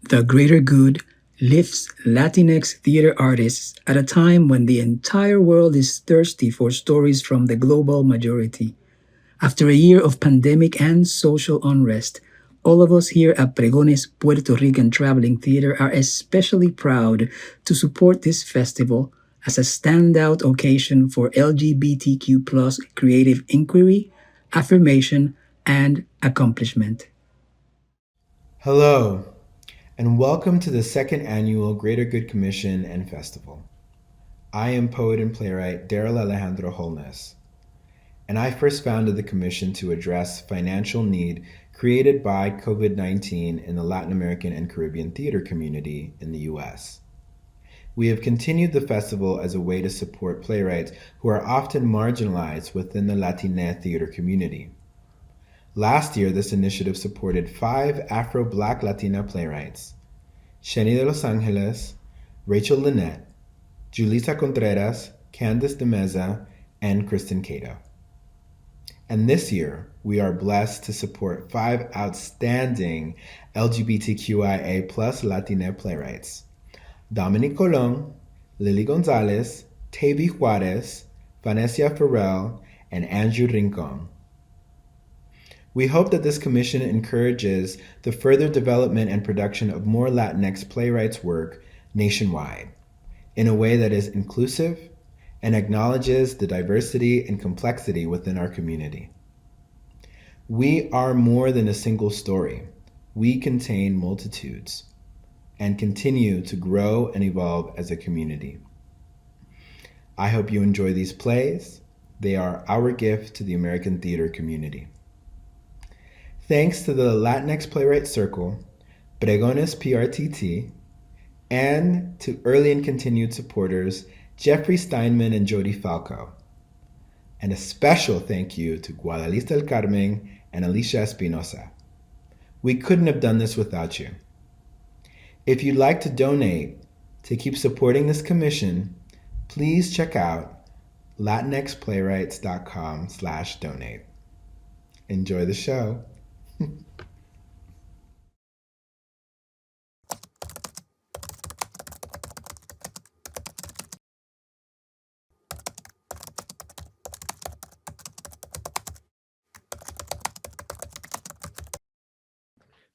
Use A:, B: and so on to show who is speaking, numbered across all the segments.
A: The greater good lifts Latinx theater artists at a time when the entire world is thirsty for stories from the global majority. After a year of pandemic and social unrest, all of us here at Pregones Puerto Rican Traveling Theater are especially proud to support this festival as a standout occasion for LGBTQ creative inquiry, affirmation, and accomplishment.
B: Hello, and welcome to the second annual Greater Good Commission and Festival. I am poet and playwright Darrel Alejandro Holnes, and I first founded the commission to address financial need created by COVID-19 in the Latin American and Caribbean theater community in the U.S. We have continued the festival as a way to support playwrights who are often marginalized within the Latinx theater community. Last year, this initiative supported 5 Afro-Black Latina playwrights: Sheni de Los Angeles, Rachel Lynette, Julissa Contreras, Candice de Meza, and Kristen Cato. And this year, we are blessed to support 5 outstanding LGBTQIA plus Latinx playwrights: Dominic Colón, Lily Gonzales, Tavi Juárez, Phanésia Pharel, and Andrew Rincón. We hope that this commission encourages the further development and production of more Latinx playwrights' work nationwide in a way that is inclusive and acknowledges the diversity and complexity within our community. We are more than a single story. We contain multitudes and continue to grow and evolve as a community. I hope you enjoy these plays. They are our gift to the American theater community. Thanks to the Latinx Playwrights Circle, Pregones PRTT, and to early and continued supporters Jeffrey Steinman and Jody Falco. And a special thank you to Guadalis del Carmen and Alicia Espinosa. We couldn't have done this without you. If you'd like to donate to keep supporting this commission, please check out latinxplaywrights.com/donate. Enjoy the show.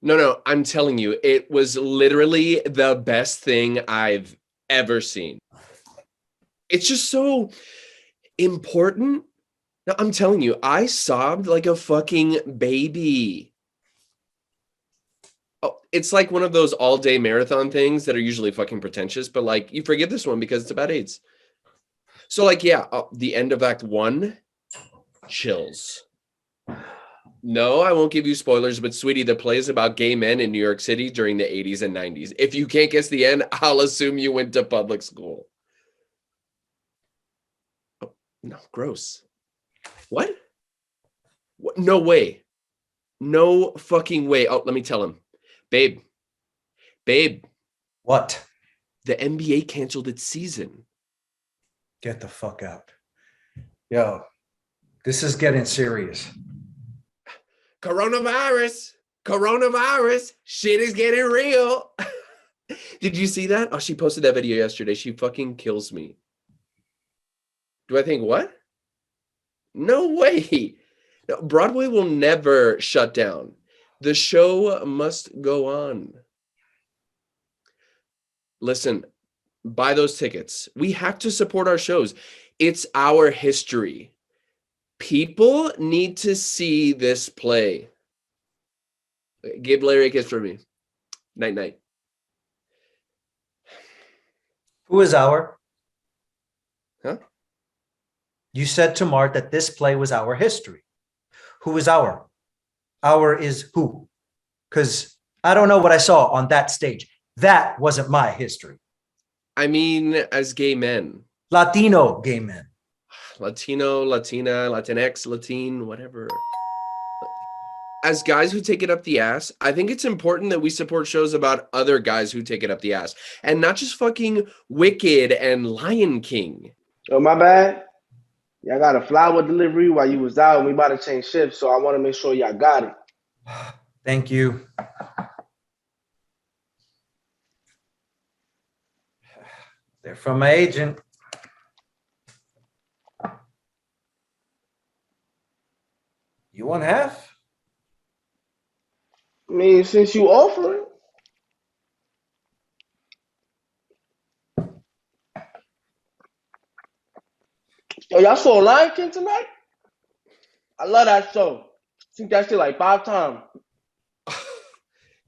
C: No, I'm telling you, it was literally the best thing I've ever seen. It's just so important. No, I'm telling you, I sobbed like a fucking baby. Oh, it's like one of those all-day marathon things that are usually fucking pretentious, but like you forget this one because it's about AIDS. So like, yeah, the end of Act 1, chills. No, I won't give you spoilers, but sweetie, the play is about gay men in New York City during the 80s and 90s. If you can't guess the end, I'll assume you went to public school. Oh, no, gross. What? No way. No fucking way. Oh, let me tell him. Babe.
D: What?
C: The NBA canceled its season.
D: Get the fuck out. Yo, this is getting serious.
C: Coronavirus. Shit is getting real. Did you see that? Oh, she posted that video yesterday. She fucking kills me. Do I think what? No way. No, Broadway will never shut down. The show must go on. Listen, buy those tickets. We have to support our shows. It's our history. People need to see this play. Give Larry a kiss for me. Night, night.
D: Who is our?
C: Huh?
D: You said to Mart that this play was our history. Who is our? Our is who? Because I don't know what I saw on that stage. That wasn't my history.
C: I mean, as gay men.
D: Latino gay men.
C: Latino, Latina, Latinx, Latin, whatever. As guys who take it up the ass, I think it's important that we support shows about other guys who take it up the ass. And not just fucking Wicked and Lion King.
E: Oh, my bad. Y'all got a flower delivery while you was out, and we about to change shifts, so I want to make sure y'all got it.
D: Thank you. They're from my agent. You want half?
E: I mean, since you offering. Yo, y'all saw Lion King tonight? I love that show. Seen that shit like 5 times.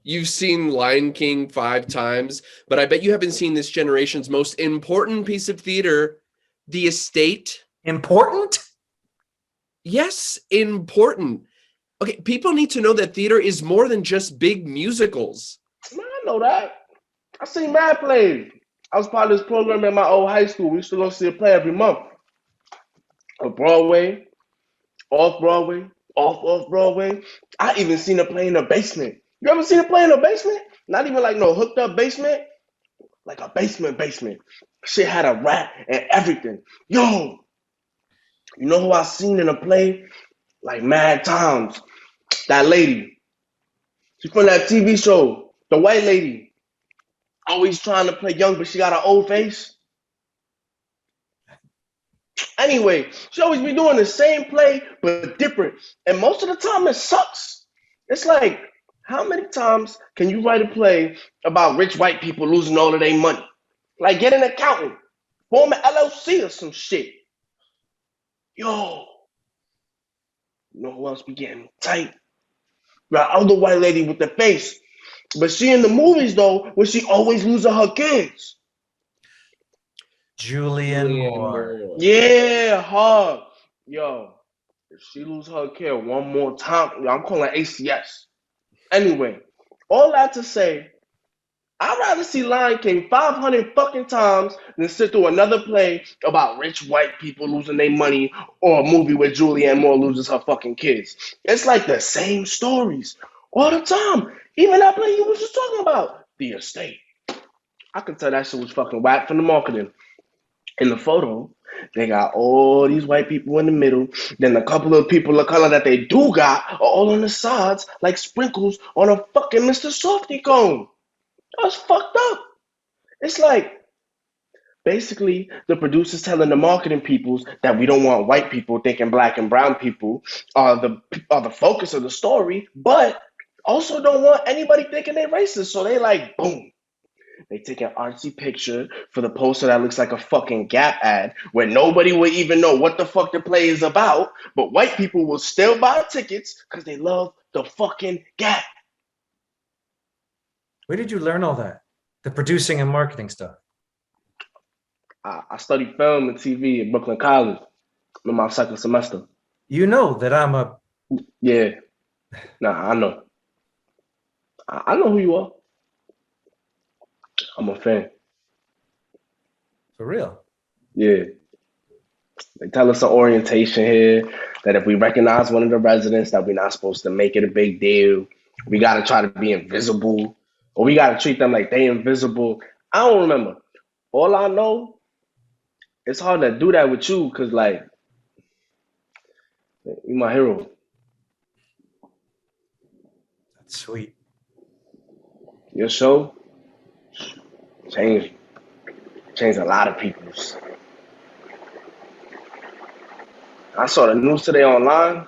C: You've seen Lion King 5 times, but I bet you haven't seen this generation's most important piece of theater, The Estate.
D: Important?
C: Yes, important. Okay, people need to know that theater is more than just big musicals.
E: Man, I know that. I seen mad plays. I was part of this program at my old high school. We used to go see a play every month. On Broadway, off-Broadway, off-Broadway. I even seen a play in the basement. You ever seen a play in the basement? Not even like no hooked up basement. Like a basement. Shit had a rat and everything. Yo, you know who I seen in a play? Like mad times. That lady. She's from that TV show. The white lady. Always trying to play young, but she got an old face. Anyway, she always be doing the same play, but different. And most of the time it sucks. It's like, how many times can you write a play about rich white people losing all of their money? Like get an accountant, form an LLC or some shit. Yo, you know who else be getting tight? The other white lady with the face. But she in the movies though, where she always losing her kids.
D: Julianne Moore.
E: Yeah, her. Yo, if she lose her kid one more time, I'm calling ACS. Anyway, all that to say, I'd rather see Lion King 500 fucking times than sit through another play about rich white people losing their money or a movie where Julianne Moore loses her fucking kids. It's like the same stories all the time. Even that play you was just talking about, The Estate. I could tell that shit was fucking whack from the marketing. In the photo, they got all these white people in the middle. Then a couple of people of color that they do got are all on the sides like sprinkles on a fucking Mr. Softy cone. That's fucked up. It's like basically the producers telling the marketing peoples that we don't want white people thinking black and brown people are the focus of the story, but also don't want anybody thinking they're racist. So they like, boom. They take an artsy picture for the poster that looks like a fucking Gap ad where nobody will even know what the fuck the play is about, but white people will still buy tickets because they love the fucking Gap.
D: Where did you learn all that? The producing and marketing stuff.
E: I studied film and TV at Brooklyn College in my second semester.
D: You know that I'm a...
E: Yeah. Nah, I know. I know who you are. I'm a fan.
D: For real?
E: Yeah. They tell us an orientation here that if we recognize one of the residents that we're not supposed to make it a big deal. We got to try to be invisible. Or we got to treat them like they invisible. I don't remember. All I know, it's hard to do that with you because, like, you're my hero.
D: That's sweet.
E: Your show changed a lot of people's. I saw the news today online.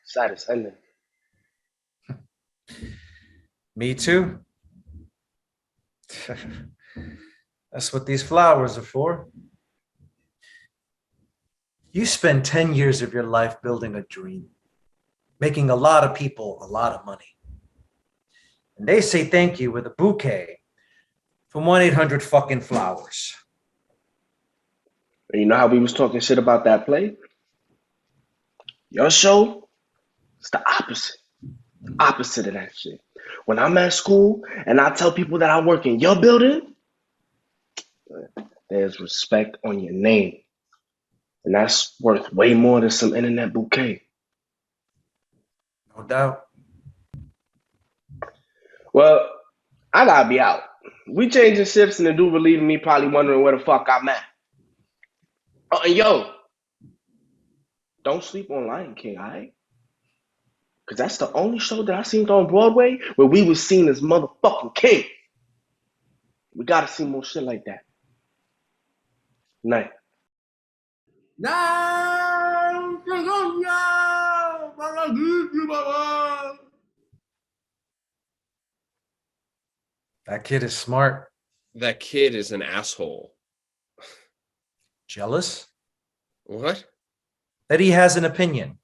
E: Sad as ending.
D: Me too. That's what these flowers are for. You spend 10 years of your life building a dream, making a lot of people a lot of money. And they say thank you with a bouquet from 1-800 fucking flowers.
E: And you know how we was talking shit about that play? Your show is the opposite. Opposite of that shit. When I'm at school and I tell people that I work in your building, there's respect on your name. And that's worth way more than some internet bouquet.
D: No doubt.
E: Well, I gotta be out. We changing shifts and the dude relieving me probably wondering where the fuck I'm at. Oh, and yo, don't sleep on Lion King, all right? Because that's the only show that I seen on Broadway where we was seen as motherfucking king. We gotta see more shit like that. Night.
D: That kid is smart.
C: That kid is an asshole.
D: Jealous?
C: What?
D: That he has an opinion,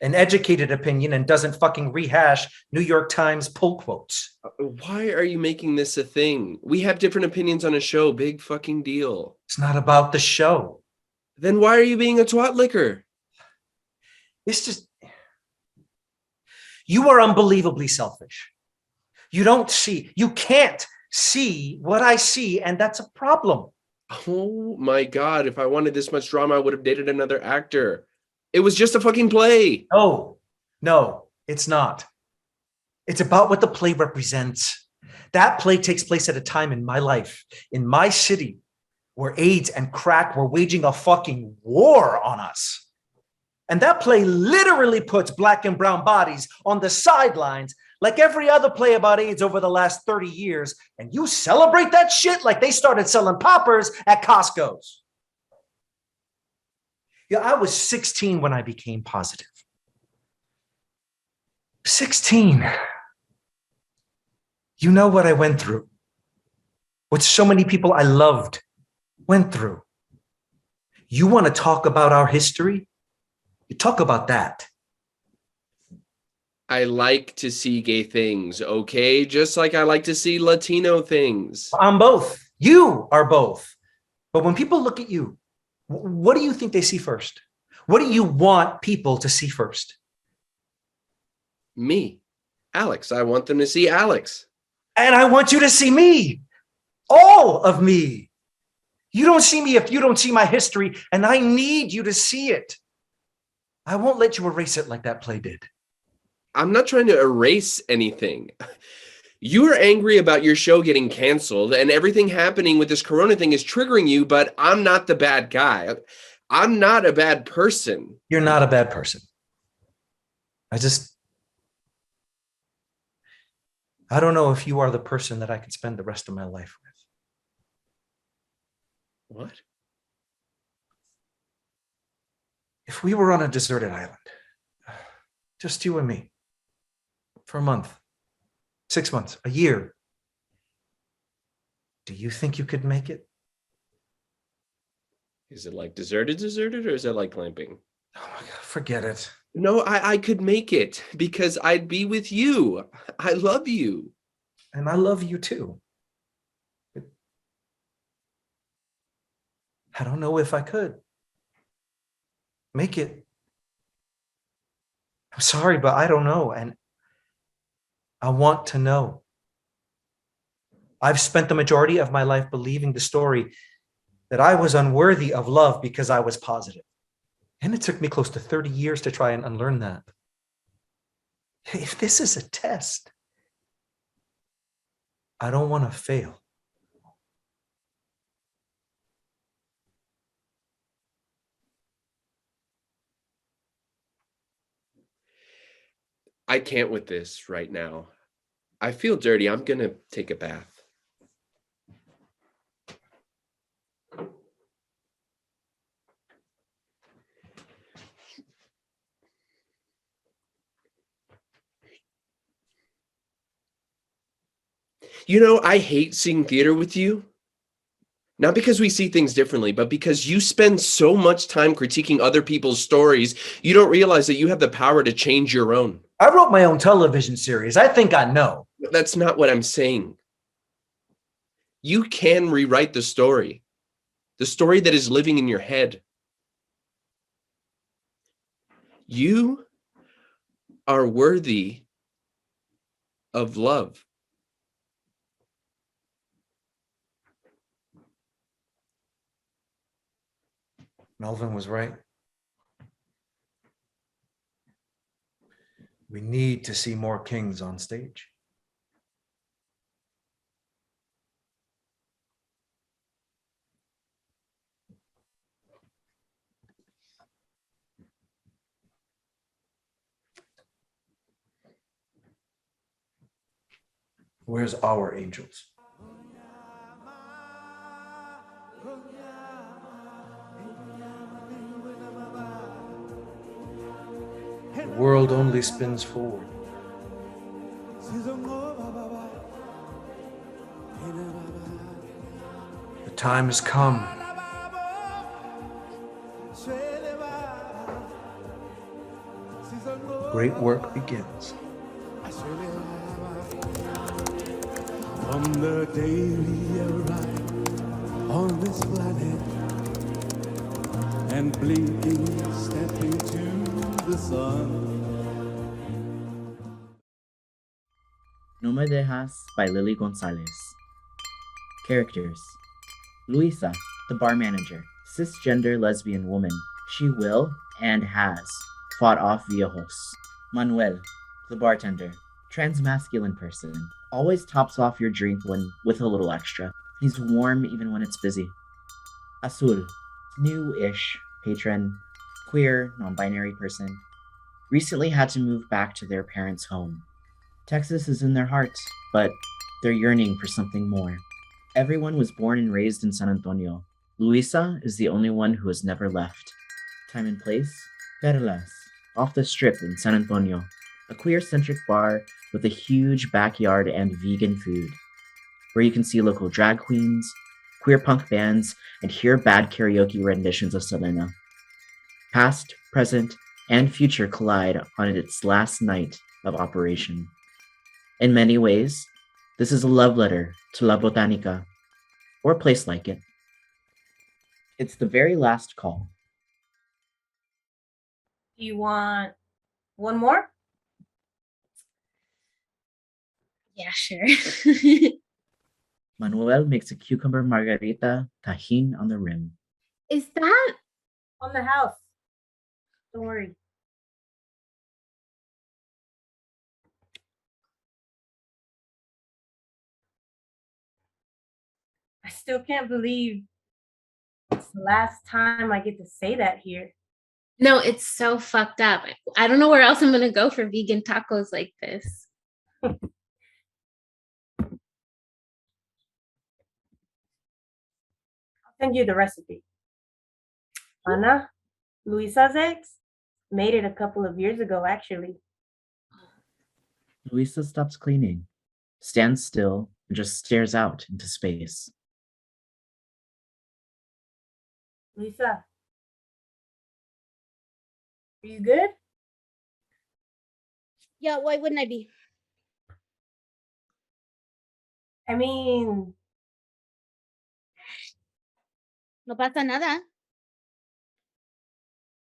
D: an educated opinion, and doesn't fucking rehash New York Times pull quotes.
C: Why are you making this a thing? We have different opinions on a show. Big fucking deal.
D: It's not about the show.
C: Then why are you being a twat licker?
D: It's just, you are unbelievably selfish. You can't see what I see, and that's a problem.
C: Oh my God. If I wanted this much drama, I would have dated another actor. It was just a fucking play.
D: No, it's not. It's about what the play represents. That play takes place at a time in my life, in my city, where AIDS and crack were waging a fucking war on us. And that play literally puts Black and brown bodies on the sidelines like every other play about AIDS over the last 30 years. And you celebrate that shit like they started selling poppers at Costco's. Yeah, I was 16 when I became positive. 16. You know what I went through. What so many people I loved went through. You want to talk about our history? You talk about that.
C: I like to see gay things, okay? Just like I like to see Latino things.
D: I'm both. You are both. But when people look at you, what do you think they see first? What do you want people to see first?
C: Me, Alex. I want them to see Alex.
D: And I want you to see me. All of me. You don't see me if you don't see my history, and I need you to see it. I won't let you erase it like that play did.
C: I'm not trying to erase anything. You are angry about your show getting canceled and everything happening with this corona thing is triggering you, but I'm not the bad guy. I'm not a bad person.
D: You're not a bad person. I don't know if you are the person that I can spend the rest of my life with.
C: What?
D: If we were on a deserted island, just you and me, for a month, 6 months, a year, do you think you could make it?
C: Is it like deserted, or is it like glamping?
D: Oh my God, forget it.
C: No, I could make it because I'd be with you. I love you.
D: And I love you too. But I don't know if I could make it. I'm sorry, but I don't know. And I want to know. I've spent the majority of my life believing the story that I was unworthy of love because I was positive. And it took me close to 30 years to try and unlearn that. If this is a test, I don't want to fail.
C: I can't with this right now. I feel dirty. I'm going to take a bath. You know, I hate seeing theater with you. Not because we see things differently, but because you spend so much time critiquing other people's stories, you don't realize that you have the power to change your own.
D: I wrote my own television series. I think I know.
C: That's not what I'm saying. You can rewrite the story that is living in your head. You are worthy of love.
D: Melvin was right. We need to see more kings on stage. Where's our angels? The world only spins forward. The time has come. Great work begins.
F: From the day we arrived on this planet and blinking step into the sun.
G: No Me Dejas by Lily Gonzales. Characters: Luisa, the bar manager, cisgender lesbian woman. She will and has fought off viejos. Manuel, the bartender, transmasculine person, always tops off your drink with a little extra. He's warm even when it's busy. Azul, new-ish patron, queer, non-binary person, recently had to move back to their parents' home. Texas is in their hearts, but they're yearning for something more. Everyone was born and raised in San Antonio. Luisa is the only one who has never left. Time and place? Perlas, off the strip in San Antonio, a queer-centric bar with a huge backyard and vegan food, where you can see local drag queens, queer punk bands, and hear bad karaoke renditions of Selena. Past, present, and future collide on its last night of operation. In many ways, this is a love letter to La Botanica, or a place like it. It's the very last call.
H: Do you want one more?
I: Yeah, sure.
G: Manuel makes a cucumber margarita, tajin on the rim.
I: Is that
H: On the house. Don't worry. I still can't believe it's the last time I get to say that here.
I: no, it's so fucked up. I don't know where else I'm gonna go for vegan tacos like this.
H: I'll send you the recipe. Ana, Luisa's ex, made it a couple of years ago, actually.
G: Luisa stops cleaning, stands still, and just stares out into space.
H: Luisa, are you good?
I: Yeah, why wouldn't I be?
H: I mean,
I: No pasa nada.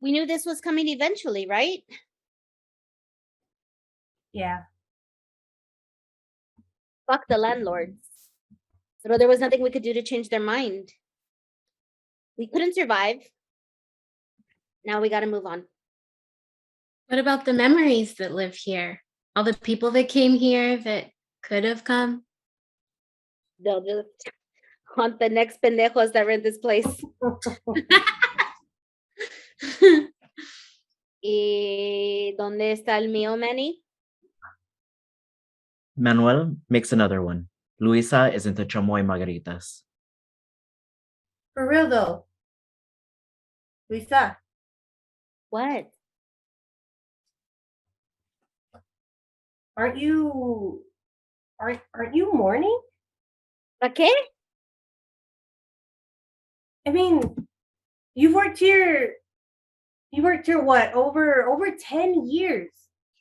I: We knew this was coming eventually, right?
H: yeah.
I: Fuck the landlords. So there was nothing we could do to change their mind. We couldn't survive. Now we gotta move on. What about the memories that live here? All the people that came here that could have come? They'll just haunt the next pendejos that rent this place. ¿Y dónde está el mío, Manny?
G: Manuel makes another one. Luisa is into chamoy margaritas.
H: For real though. Luisa,
I: What?
H: aren't you mourning?
I: ¿Para qué?
H: I mean, you've worked here what, over 10 years?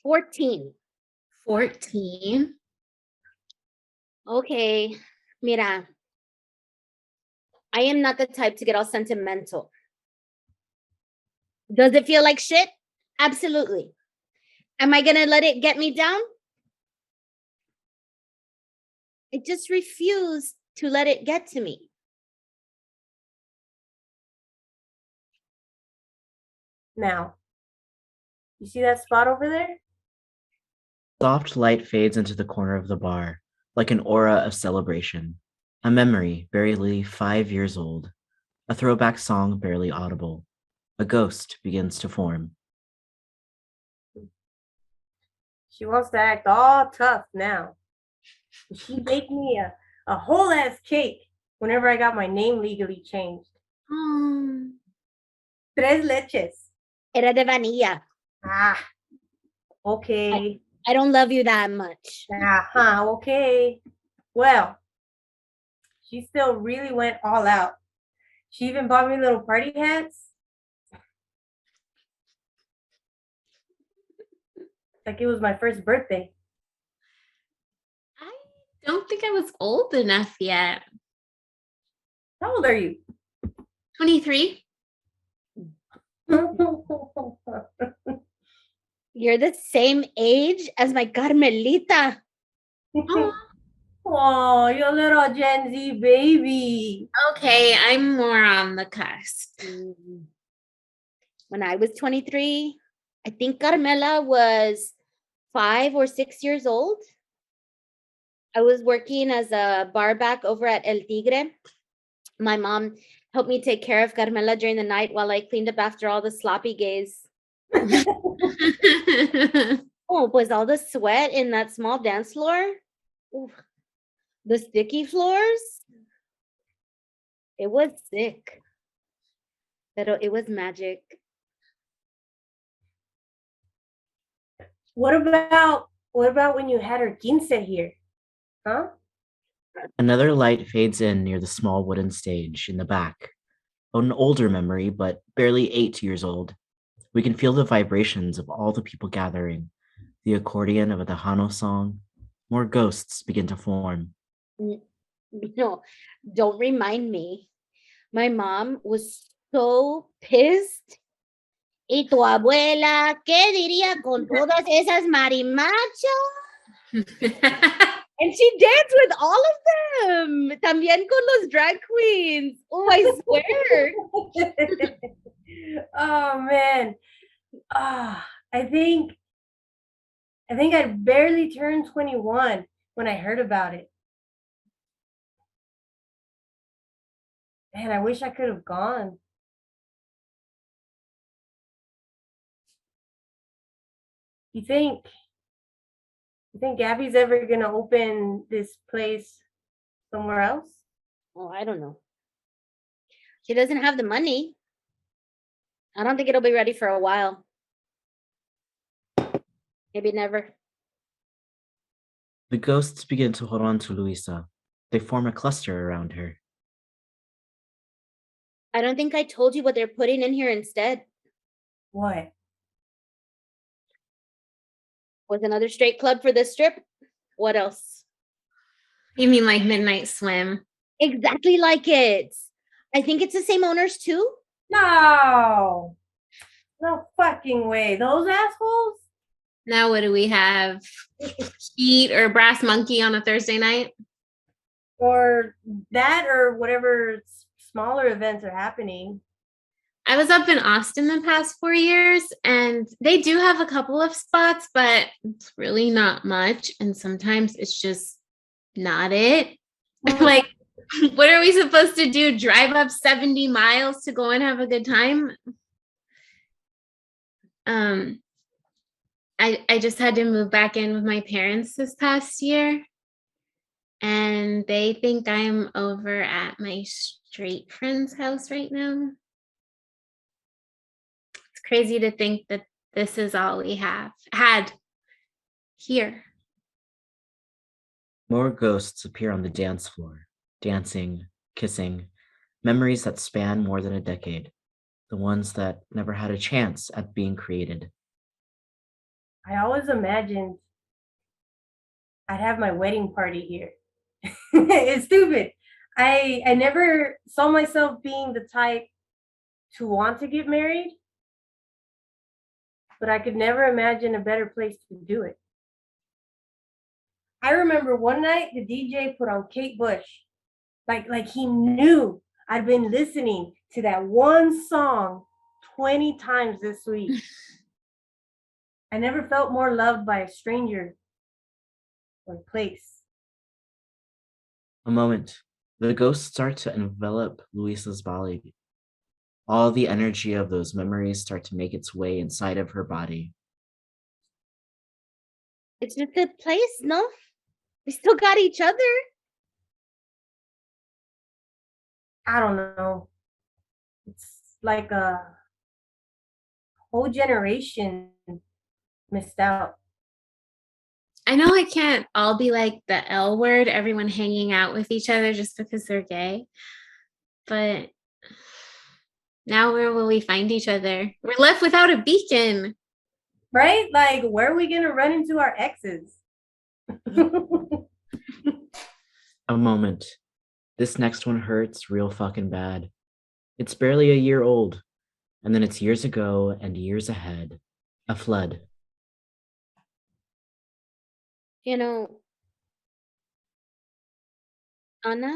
I: 14. 14? Okay, mira. I am not the type to get all sentimental. Does it feel like shit? Absolutely. Am I gonna let it get me down? I just refuse to let it get to me.
H: Now, you see that spot over there?
G: Soft light fades into the corner of the bar, like an aura of celebration. A memory barely 5 years old. A throwback song barely audible. A ghost begins to form.
H: She wants to act all tough now. She baked me a whole ass cake whenever I got my name legally changed.
I: Oh,
H: Tres leches.
I: era de vanilla.
H: Ah, Okay.
I: I don't love you that much.
H: Uh-huh. Okay. Well, she still really went all out. She even bought me little party hats. Like it was my first birthday.
J: I don't think I was old enough yet.
H: How old are you?
J: 23.
I: You're the same age as my Carmelita.
H: Oh, your little Gen Z baby.
J: Okay, I'm more on the cusp.
I: When I was 23, I think Carmela was 5 or 6 years old. I was working as a barback over at El Tigre. My mom helped me take care of Carmela during the night while I cleaned up after all the sloppy gays. Oh, was all the sweat in that small dance floor? Oof. The sticky floors? It was sick. But it was magic.
H: What about when you had her quince here? Huh?
G: Another light fades in near the small wooden stage in the back. An older memory, but barely 8 years old. We can feel the vibrations of all the people gathering, the accordion of a Tejano song. More ghosts begin to form.
I: No, don't remind me. My mom was so pissed. ¿Y tu abuela qué diría con todas esas marimachas? And she danced with all of them. También con los drag queens. Oh, I swear.
H: Oh man. I think I'd barely turned 21 when I heard about it. Man, I wish I could have gone. You think Gabby's ever gonna open this place somewhere else?
I: Oh, I don't know. She doesn't have the money. I don't think it'll be ready for a while. Maybe never.
G: The ghosts begin to hold on to Luisa. They form a cluster around her.
I: I don't think I told you what they're putting in here instead.
H: What?
I: Was another straight club for this strip? What else?
J: You mean like Midnight Swim?
I: Exactly like it. I think it's the same owners too.
H: No. No fucking way. Those assholes?
J: Now what do we have? Heat or Brass Monkey on a Thursday night?
H: Or that or whatever smaller events are happening.
J: I was up in Austin the past 4 years, and they do have a couple of spots, but it's really not much. And sometimes it's just not it. Like, what are we supposed to do? Drive up 70 miles to go and have a good time? I just had to move back in with my parents this past year, and they think I'm over at my straight friend's house right now. It's crazy to think that this is all we had here.
G: More ghosts appear on the dance floor, dancing, kissing, memories that span more than a decade, the ones that never had a chance at being created.
H: I always imagined I'd have my wedding party here. It's stupid. I never saw myself being the type to want to get married, but I could never imagine a better place to do it. I remember one night the DJ put on Kate Bush, like he knew I'd been listening to that one song 20 times this week. I never felt more loved by a stranger or place.
G: A moment, the ghosts start to envelop Luisa's body. All the energy of those memories start to make its way inside of her body.
I: It's just a place, no? We still got each other.
H: I don't know. It's like a whole generation missed out.
J: I know it can't all be like the L word, everyone hanging out with each other just because they're gay. But now where will we find each other? We're left without a beacon.
H: Right? Like, where are we going to run into our exes?
G: A moment. This next one hurts real fucking bad. It's barely a year old, and then it's years ago and years ahead. A flood.
I: You know, Anna,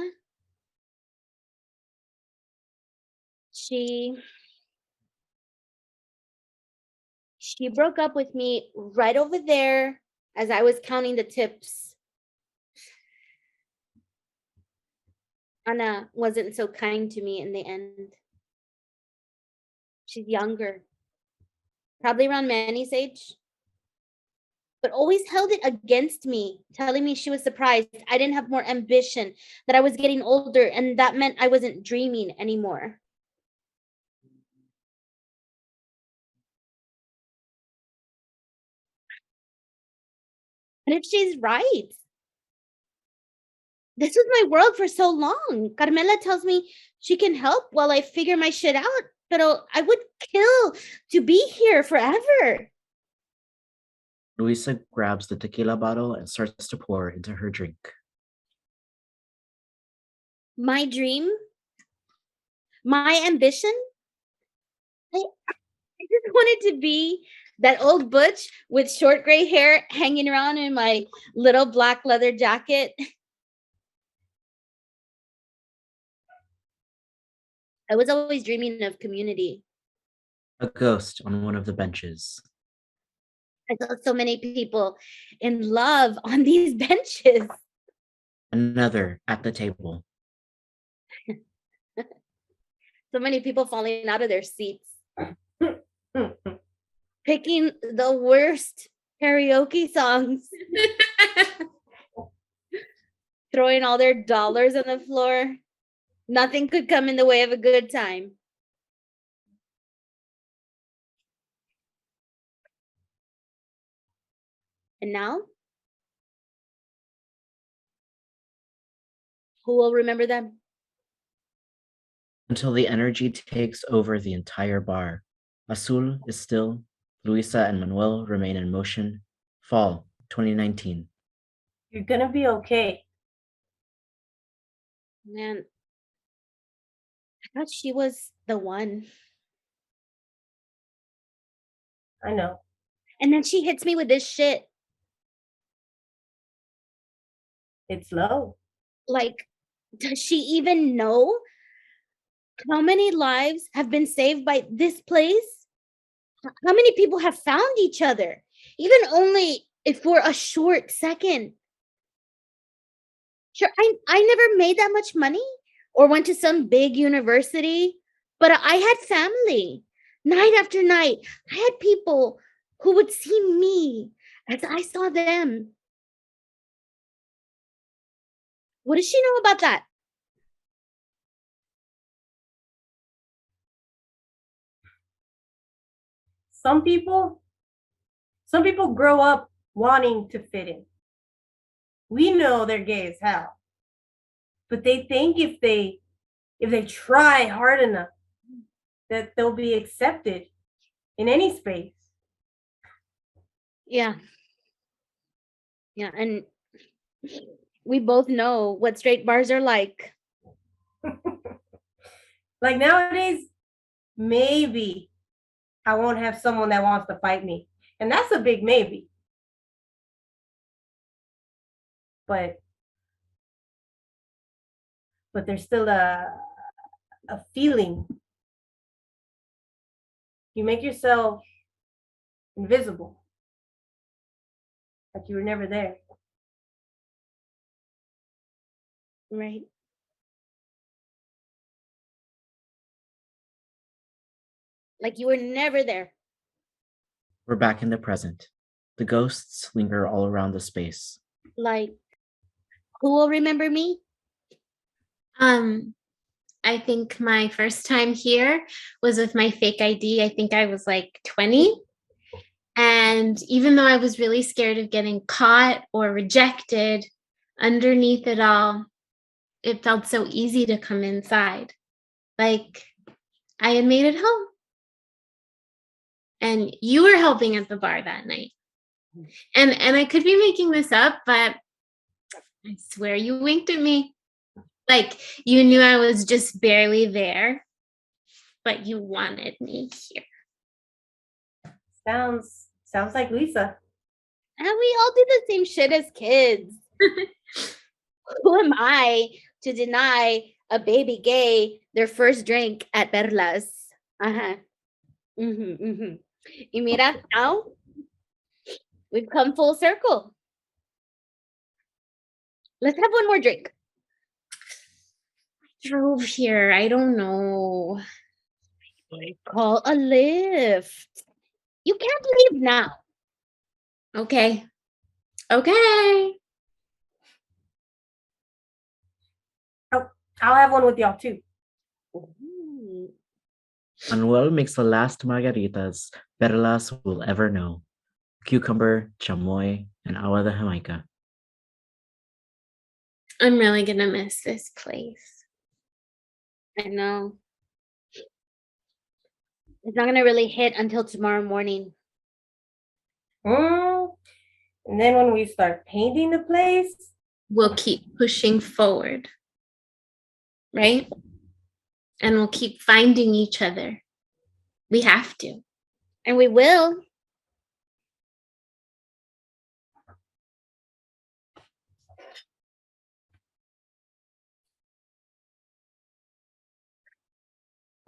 I: she broke up with me right over there as I was counting the tips. Anna wasn't so kind to me in the end. She's younger, probably around Manny's age, but always held it against me, telling me she was surprised I didn't have more ambition, that I was getting older, and that meant I wasn't dreaming anymore. And if she's right, this was my world for so long. Carmela tells me she can help while I figure my shit out, but I would kill to be here forever.
G: Luisa grabs the tequila bottle and starts to pour into her drink.
I: My dream, my ambition, I just wanted to be that old butch with short gray hair hanging around in my little black leather jacket. I was always dreaming of community.
G: A ghost on one of the benches.
I: I saw so many people in love on these benches.
G: Another at the table.
I: So many people falling out of their seats. Picking the worst karaoke songs. Throwing all their dollars on the floor. Nothing could come in the way of a good time. And now? Who will remember them?
G: Until the energy takes over the entire bar. Azul is still. Luisa and Manuel remain in motion. Fall 2019.
H: You're going to be okay.
I: Man, I thought she was the one.
H: I know.
I: And then she hits me with this shit.
H: It's low.
I: Like, does she even know how many lives have been saved by this place? How many people have found each other, even only if for a short second? Sure, I never made that much money or went to some big university, but I had family. Night after night, I had people who would see me as I saw them. What does she know about that?
H: Some people grow up wanting to fit in. We know they're gay as hell, but they think if they try hard enough that they'll be accepted in any space.
I: Yeah, and we both know what straight bars are like.
H: Like nowadays, maybe I won't have someone that wants to fight me. And that's a big maybe. But there's still a feeling. You make yourself invisible. Like you were never there.
I: Right. Like you were never there.
G: We're back in the present. The ghosts linger all around the space.
I: Like, who will remember me?
J: I think my first time here was with my fake ID. I think I was like 20. And And even though I was really scared of getting caught or rejected, underneath it all, it felt so easy to come inside. Like I had made it home. And you were helping at the bar that night. And I could be making this up, but I swear you winked at me. Like you knew I was just barely there, but you wanted me here.
H: Sounds like Lisa.
I: And we all do the same shit as kids. Who am I to deny a baby gay their first drink at Perlas? Uh-huh. Y mira, now we've come full circle. Let's have one more drink.
J: I drove here. I don't know.
I: Call a lift. You can't leave now.
J: Okay.
H: I'll have one with y'all too.
G: Manuel makes the last margaritas Perlas will ever know. Cucumber, chamoy, and agua de Jamaica.
J: I'm really gonna miss this place.
I: I know. It's not gonna really hit until tomorrow morning.
H: And then when we start painting the place,
J: We'll keep pushing forward. Right? And we'll keep finding each other. We have to.
I: And we will.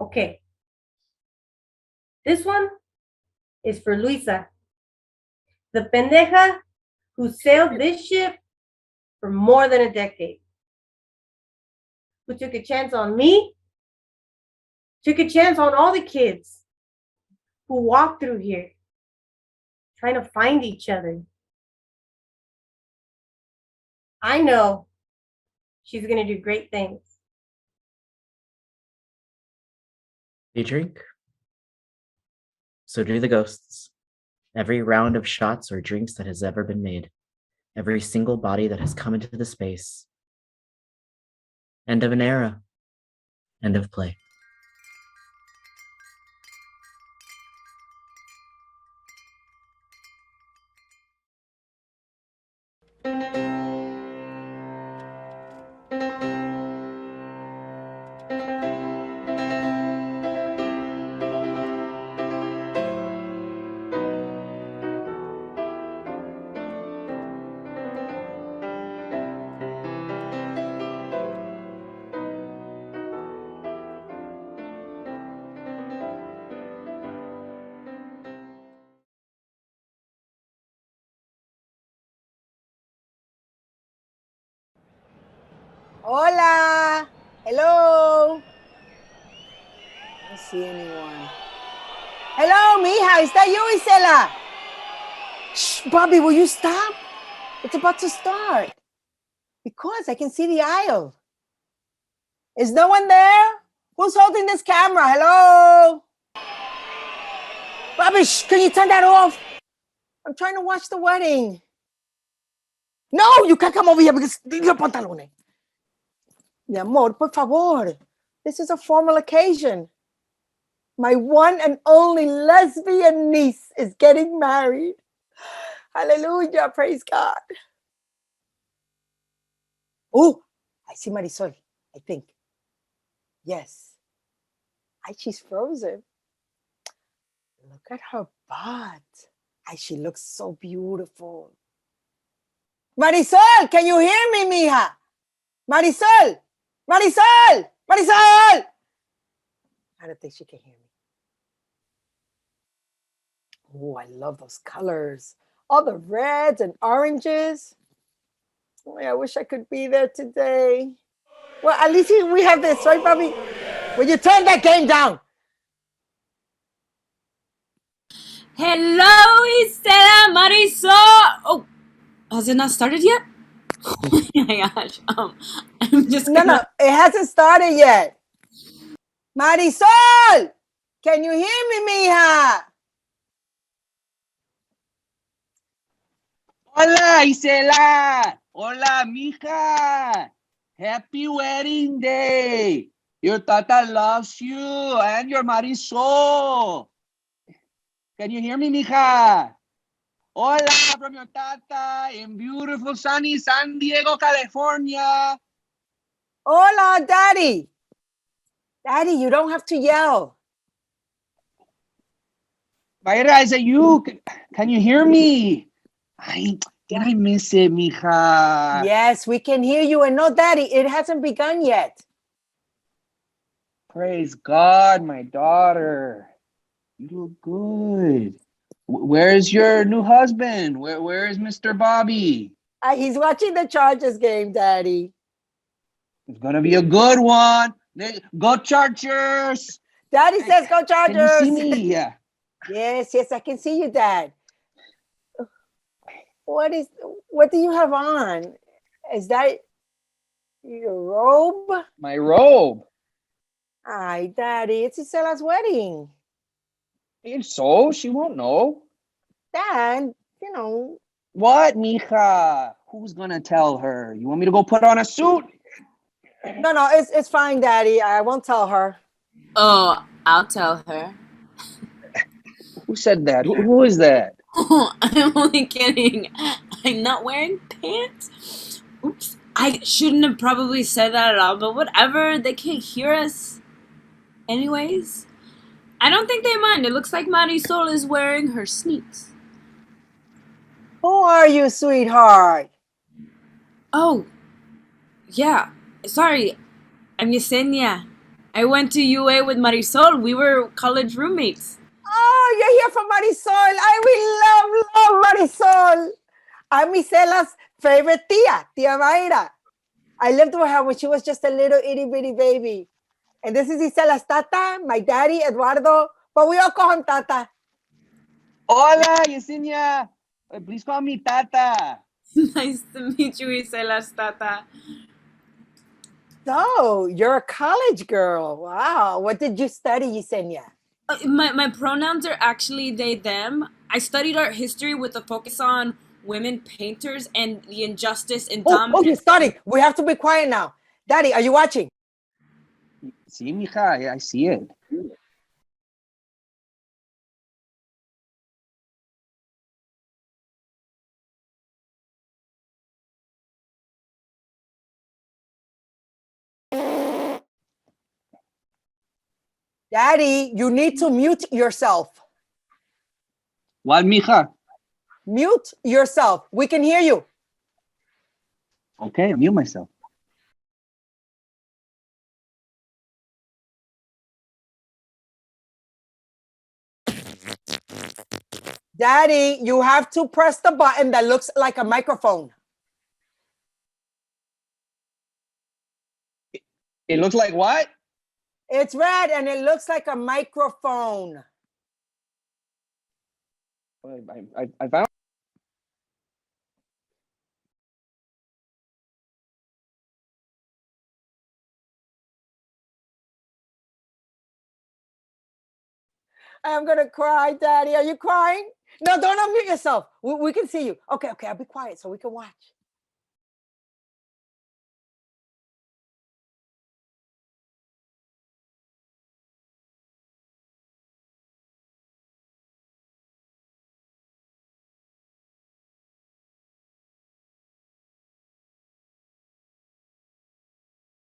H: okay. This one is for Luisa, the pendeja who sailed this ship for more than a decade, who took a chance on me, took a chance on all the kids who walked through here trying to find each other. I know she's going to do great things.
G: You drink? So do the ghosts. Every round of shots or drinks that has ever been made. Every single body that has come into the space. End of an era. End of play.
K: Hola. Hello. I don't see anyone. Hello, mija. Is that you, Isela? Shh, Bobby, will you stop? It's about to start. Because I can see the aisle. Is no one there? Who's holding this camera? Hello? Bobby, shh, can you turn that off? I'm trying to watch the wedding. No, you can't come over here because your pantalones. Mi amor, por favor. This is a formal occasion. My one and only lesbian niece is getting married. Hallelujah, praise God. Oh, I see Marisol, I think. Yes. Ay, she's frozen. Look at her butt. Ay, she looks so beautiful. Marisol, can you hear me, mija? Marisol! Marisol! Marisol! I don't think she can hear me. Oh, I love those colors. All the reds and oranges. Oh, I wish I could be there today. Well, at least we have this, right, Bobby? Will you turn that game down?
L: Hello, Estela Marisol. Oh, has it not started yet? Oh my gosh. I'm just
K: No, it hasn't started yet. Marisol! Can you hear me, mija?
M: Hola, Isela. Hola, mija. Happy wedding day. Your tata loves you and your Marisol. Can you hear me, mija? Hola from your tata in beautiful sunny San Diego, California.
K: Hola, Daddy. Daddy, you don't have to yell.
M: Mayra, is it you? Can you hear me? Did I miss it, mija?
K: Yes, we can hear you. And no, Daddy, it hasn't begun yet.
M: Praise God, my daughter. You look good. Where's your new husband? Where is Mr. Bobby?
K: He's watching the Chargers game, Daddy.
M: It's gonna be a good one. Go Chargers!
K: Daddy says go Chargers.
M: Can you see me? Yeah.
K: Yes, I can see you, Dad. What do you have on? Is that your robe?
M: My robe.
K: Hi, Daddy. It's Isela's wedding.
M: So she won't know.
K: Dad, you know.
M: What, mija? Who's gonna tell her? You want me to go put on a suit?
K: No, it's fine, Daddy. I won't tell her.
L: Oh, I'll tell her.
M: Who said that? Who is that?
L: Oh, I'm only kidding. I'm not wearing pants. Oops. I shouldn't have probably said that at all, but whatever. They can't hear us. Anyways, I don't think they mind. It looks like Marisol is wearing her sneaks.
K: Who are you, sweetheart?
L: Oh, yeah. Sorry. I'm Yesenia. I went to UA with Marisol. We were college roommates.
K: Oh, you're here for Marisol. I love Marisol. I'm Isela's favorite Tia Mayra. I lived with her when she was just a little itty bitty baby. And this is Isela's tata, my daddy, Eduardo, but we all call him Tata.
M: Hola, Yesenia. Please call me Tata.
L: Nice to meet you, Isela's tata.
K: So, you're a college girl. Wow. What did you study, Yesenia?
L: My pronouns are actually they, them. I studied art history with a focus on women painters and the injustice and dominance.
K: Oh, you're studying. We have to be quiet now. Daddy, are you watching?
M: See, mija, I see it.
K: Daddy, you need to mute yourself.
M: What, mija?
K: Mute yourself. We can hear you.
M: Okay, I mute myself.
K: Daddy, you have to press the button that looks like a microphone.
M: It looks like what?
K: It's red and it looks like a microphone.
M: I found.
K: I'm gonna cry, Daddy. Are you crying? No, don't unmute yourself. We can see you. Okay, I'll be quiet so we can watch.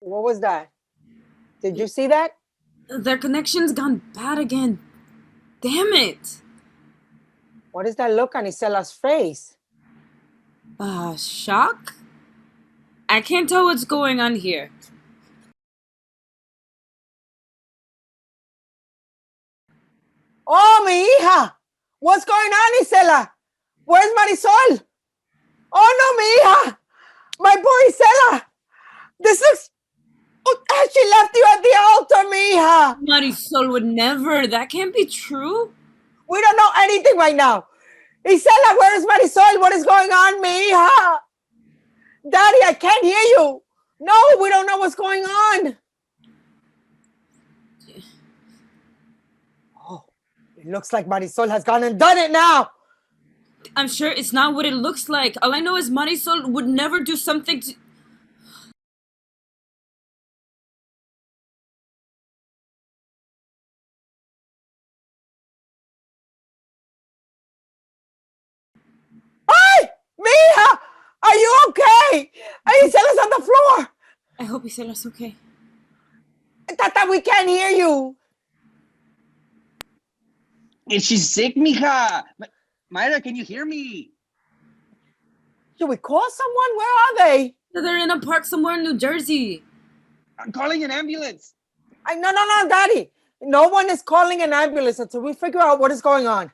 K: What was that? Did you see that?
L: Their connection's gone bad again. Damn it.
K: What is that look on Isela's face?
L: Shock? I can't tell what's going on here.
K: Oh, mi hija. What's going on, Isela? Where's Marisol? Oh, no, mi hija. My poor Isela. This looks... Oh, she left you at the altar, mi hija.
L: Marisol would never. That can't be true.
K: We don't know anything right now. Isela, where is Marisol? What is going on, mi hija? Daddy, I can't hear you. No, we don't know what's going on. Oh, it looks like Marisol has gone and done it now.
L: I'm sure it's not what it looks like. All I know is Marisol would never do something to...
K: Hey! Mija! Are you okay? Isela's on the floor!
L: I hope Isela's okay.
K: Tata, we can't hear you.
M: Is she sick, mija? Mayra, can you hear me?
K: Should we call someone? Where are they?
L: They're in a park somewhere in New Jersey.
M: I'm calling an ambulance.
K: No, Daddy. No one is calling an ambulance until we figure out what is going on.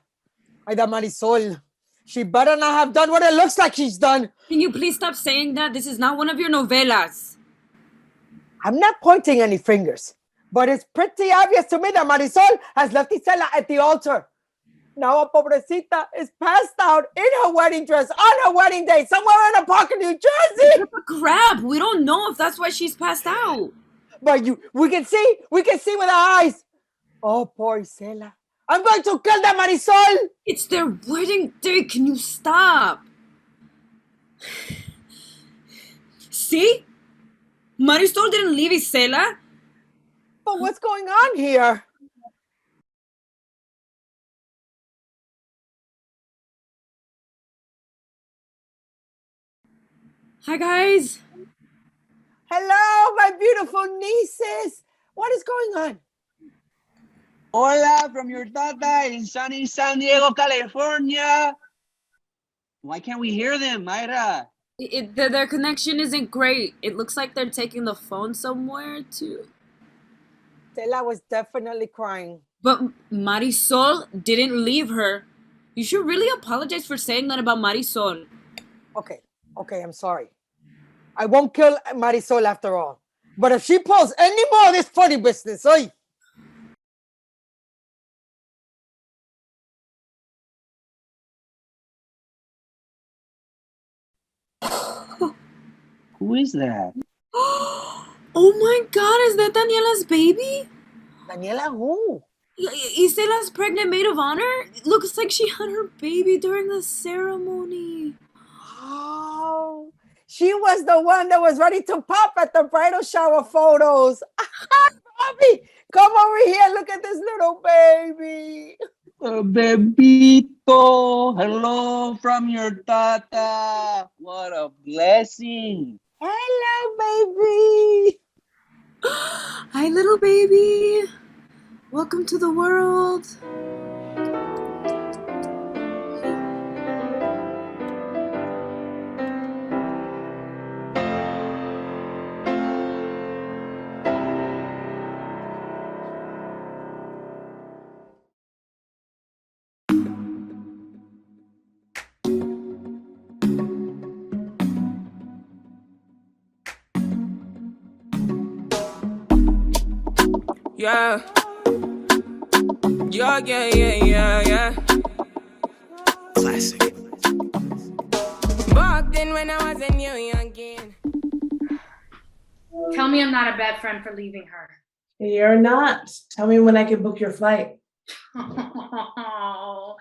K: Ay, da Marisol. She better not have done what it looks like she's done.
L: Can you please stop saying that? This is not one of your novelas.
K: I'm not pointing any fingers, but it's pretty obvious to me that Marisol has left Isela at the altar. Now a pobrecita is passed out in her wedding dress on her wedding day somewhere in a park in New Jersey.
L: Crap, we don't know if that's why she's passed out.
K: But we can see with our eyes. Oh, poor Isela. I'm going to kill that Marisol.
L: It's their wedding day. Can you stop? See? Marisol didn't leave Isela.
K: But what's going on here?
L: Hi, guys.
K: Hello, my beautiful nieces. What is going on?
M: Hola from your tata in sunny San Diego, California. Why can't we hear them, Mayra?
L: Their connection isn't great. It looks like they're taking the phone somewhere too.
K: Stella was definitely crying.
L: But Marisol didn't leave her. You should really apologize for saying that about Marisol.
K: Okay, I'm sorry. I won't kill Marisol after all. But if she pulls any more of this funny business, oy.
M: Who is that?
L: Oh my God, is that Daniela's baby?
K: Daniela who?
L: Isela's pregnant maid of honor? It looks like she had her baby during the ceremony.
K: Oh, she was the one that was ready to pop at the bridal shower photos. Bobby, come over here. Look at this little baby.
M: Bebito, hello from your tata. What a blessing.
K: Hello, baby.
L: Hi, little baby. Welcome to the world.
N: Yeah. Yeah. Classic. Walked in when I was a new youngin'.
O: Tell me I'm not a bad friend for leaving her.
P: You're not. Tell me when I can book your flight.
O: Oh,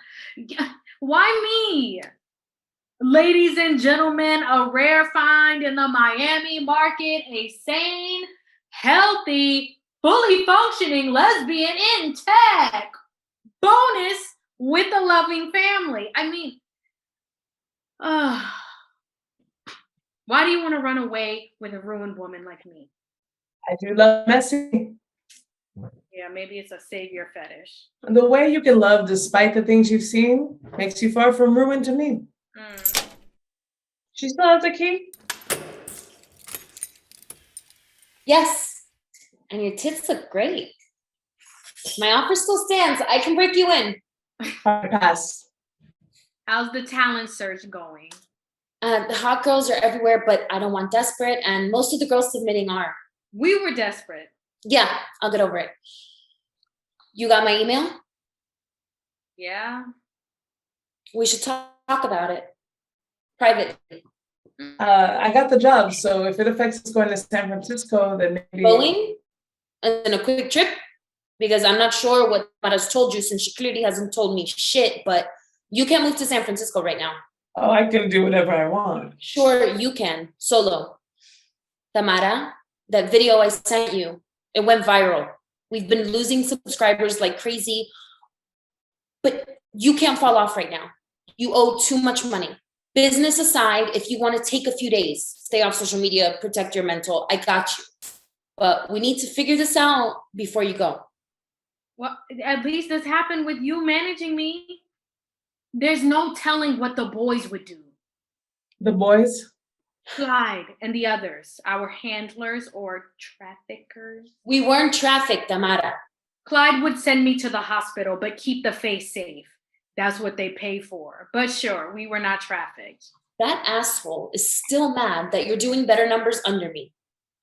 O: why me? Ladies and gentlemen, a rare find in the Miami market, a sane, healthy, fully functioning lesbian in tech. Bonus with a loving family. I mean, why do you want to run away with a ruined woman like me?
P: I do love messy.
O: Yeah, maybe it's a savior fetish.
P: The way you can love despite the things you've seen makes you far from ruined to me. She still has the key?
Q: Yes, and your tits look great. My offer still stands. I can break you in.
P: Pass.
O: How's the talent search going?
Q: The hot girls are everywhere, but I don't want desperate, and most of the girls submitting are.
O: We were desperate.
Q: Yeah, I'll get over it. You got my email?
O: Yeah.
Q: We should talk about it. Privately.
P: I got the job, so if it affects us going to San Francisco, then maybe...
Q: Going? And a quick trip? Because I'm not sure what Mara's told you, since she clearly hasn't told me shit, but You can't move to San Francisco right now.
P: Oh, I can do whatever I want.
Q: Sure, you can. Solo. Tamara, that video I sent you, it went viral. We've been losing subscribers like crazy. But you can't fall off right now. You owe too much money. Business aside, if you want to take a few days, stay off social media, protect your mental, I got you. But we need to figure this out before you go.
O: Well, at least this happened with you managing me. There's no telling what the boys would do.
P: The boys?
O: Clyde and the others, our handlers or traffickers.
Q: We weren't trafficked, Tamara.
O: Clyde would send me to the hospital, but keep the face safe. That's what they pay for. But sure, we were not trafficked.
Q: That asshole is still mad that you're doing better numbers under me.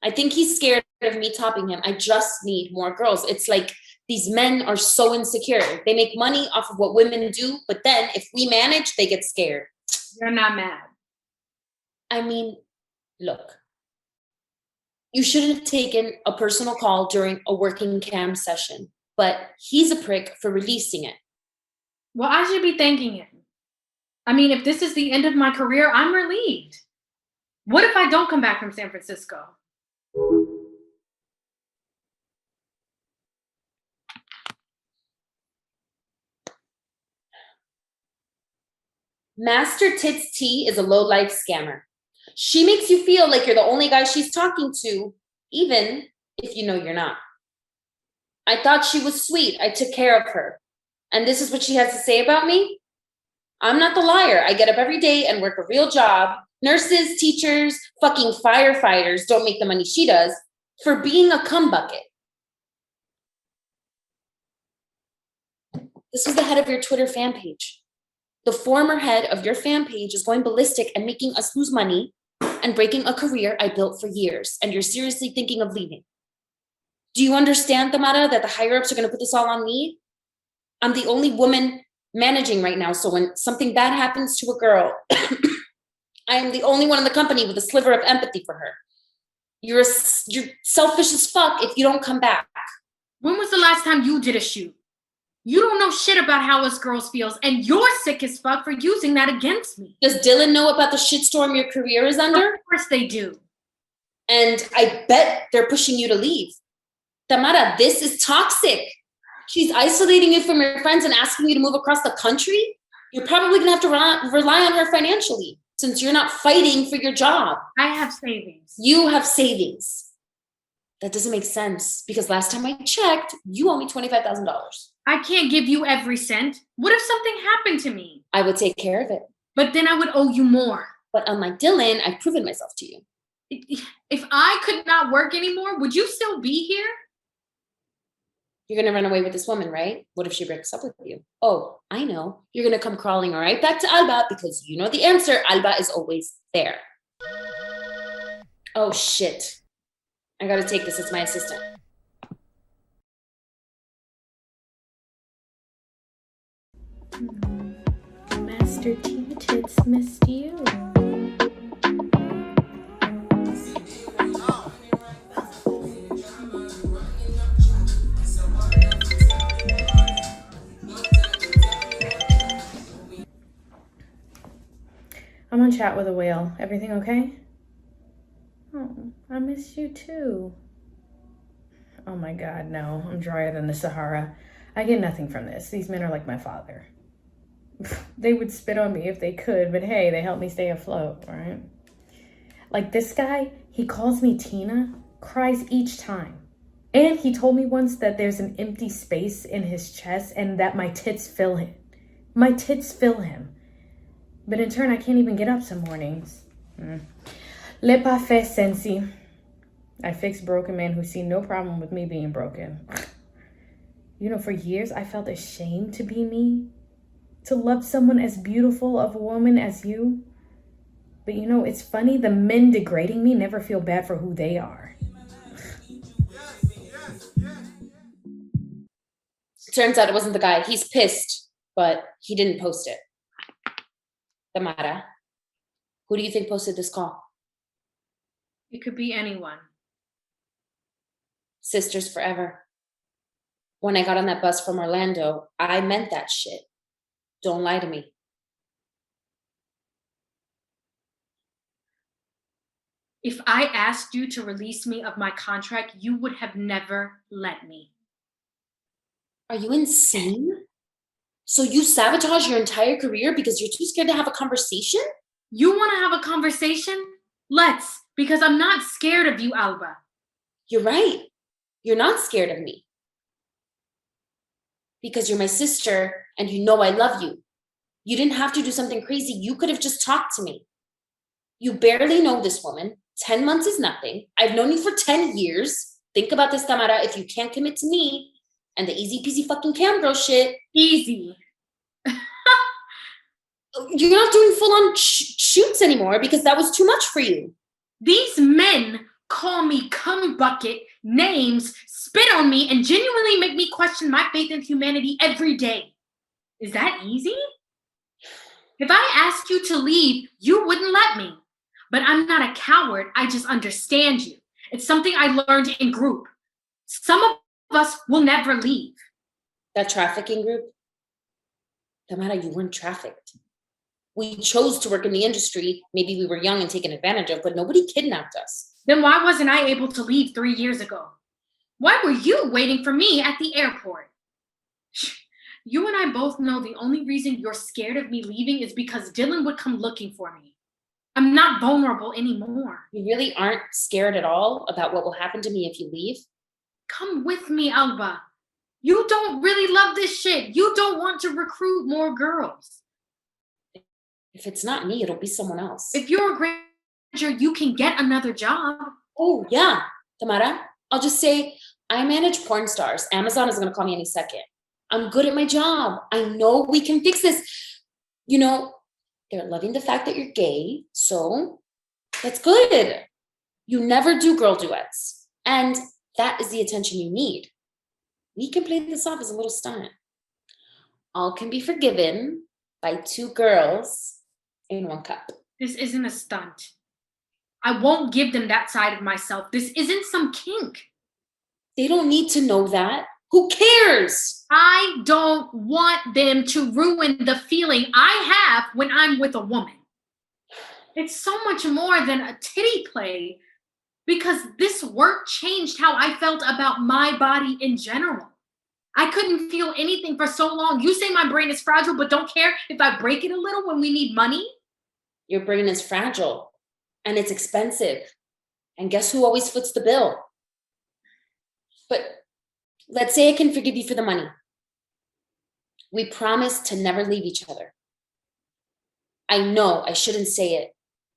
Q: I think he's scared of me topping him. I just need more girls. It's like these men are so insecure. They make money off of what women do, but then if we manage, they get scared.
O: You're not mad.
Q: I mean, look, you shouldn't have taken a personal call during a working cam session, but he's a prick for releasing it.
O: Well, I should be thanking him. I mean, if this is the end of my career, I'm relieved. What if I don't come back from San Francisco?
Q: Master Tits T is a low-life scammer. She makes you feel like you're the only guy she's talking to, even if you know you're not. I thought she was sweet. I took care of her. And this is what she has to say about me? I'm not the liar. I get up every day and work a real job. Nurses, teachers, fucking firefighters don't make the money she does for being a cum bucket. This was the head of your Twitter fan page. The former head of your fan page is going ballistic and making us lose money and breaking a career I built for years. And you're seriously thinking of leaving. Do you understand, Tamara, that the higher-ups are going to put this all on me? I'm the only woman managing right now. So when something bad happens to a girl, I am the only one in the company with a sliver of empathy for her. You're selfish as fuck if you don't come back.
O: When was the last time you did a shoot? You don't know shit about how us girls feels, and you're sick as fuck for using that against me.
Q: Does Dylan know about the shitstorm your career is under?
O: Of course they do.
Q: And I bet they're pushing you to leave. Tamara, this is toxic. She's isolating you from your friends and asking you to move across the country. You're probably gonna have to rely on her financially since you're not fighting for your job.
O: I have savings.
Q: You have savings. That doesn't make sense because last time I checked, you owe me $25,000.
O: I can't give you every cent. What if something happened to me?
Q: I would take care of it.
O: But then I would owe you more.
Q: But unlike Dylan, I've proven myself to you.
O: If I could not work anymore, would you still be here?
Q: You're going to run away with this woman, right? What if she breaks up with you? Oh, I know. You're going to come crawling right back to Alba because you know the answer. Alba is always there. Oh, shit. I got to take this. It's my assistant.
J: Master T-Tits missed you.
R: I'm on chat with a whale. Everything okay? Oh, I miss you too. Oh my god, no. I'm drier than the Sahara. I get nothing from this. These men are like my father. They would spit on me if they could, but hey, they help me stay afloat, right? Like this guy, he calls me Tina, cries each time. And he told me once that there's an empty space in his chest and that my tits fill him. My tits fill him. But in turn, I can't even get up some mornings. Le pas fait sensi. I fix broken men who see no problem with me being broken. You know, for years, I felt ashamed to be me. To love someone as beautiful of a woman as you. But you know, it's funny, the men degrading me never feel bad for who they are.
Q: Turns out it wasn't the guy. He's pissed, but he didn't post it. Tamara, who do you think posted this call?
O: It could be anyone.
Q: Sisters forever. When I got on that bus from Orlando, I meant that shit. Don't lie to me.
O: If I asked you to release me of my contract, you would have never let me.
Q: Are you insane? So you sabotage your entire career because you're too scared to have a conversation?
O: You want to have a conversation? Let's, because I'm not scared of you, Alba.
Q: You're right. You're not scared of me. Because you're my sister and you know I love you. You didn't have to do something crazy. You could have just talked to me. You barely know this woman. 10 months is nothing. I've known you for 10 years. Think about this, Tamara. If you can't commit to me and the easy peasy fucking cam girl shit.
O: Easy.
Q: You're not doing full on shoots anymore because that was too much for you.
O: These men call me cum bucket, names, spit on me, and genuinely make me question my faith in humanity every day. Is that easy? If I asked you to leave, you wouldn't let me. But I'm not a coward. I just understand you. It's something I learned in group. Some of us will never leave.
Q: That trafficking group? Tamara, you weren't trafficked. We chose to work in the industry. Maybe we were young and taken advantage of, but nobody kidnapped us.
O: Then why wasn't I able to leave 3 years ago? Why were you waiting for me at the airport? You and I both know the only reason you're scared of me leaving is because Dylan would come looking for me. I'm not vulnerable anymore.
Q: You really aren't scared at all about what will happen to me if you leave?
O: Come with me, Alba. You don't really love this shit. You don't want to recruit more girls.
Q: If it's not me, it'll be someone else.
O: If you're a great manager, you can get another job.
Q: Oh, yeah. Tamara, I'll just say, I manage porn stars. Amazon is going to call me any second. I'm good at my job. I know we can fix this. You know, they're loving the fact that you're gay, so that's good. You never do girl duets. And that is the attention you need. We can play this off as a little stunt. All can be forgiven by 2 girls in 1 cup.
O: This isn't a stunt. I won't give them that side of myself. This isn't some kink.
Q: They don't need to know that. Who cares?
O: I don't want them to ruin the feeling I have when I'm with a woman. It's so much more than a titty play because this work changed how I felt about my body in general. I couldn't feel anything for so long. You say my brain is fragile, but don't care if I break it a little when we need money?
Q: Your brain is fragile and it's expensive. And guess who always foots the bill? But let's say I can forgive you for the money. We promise to never leave each other. I know I shouldn't say it,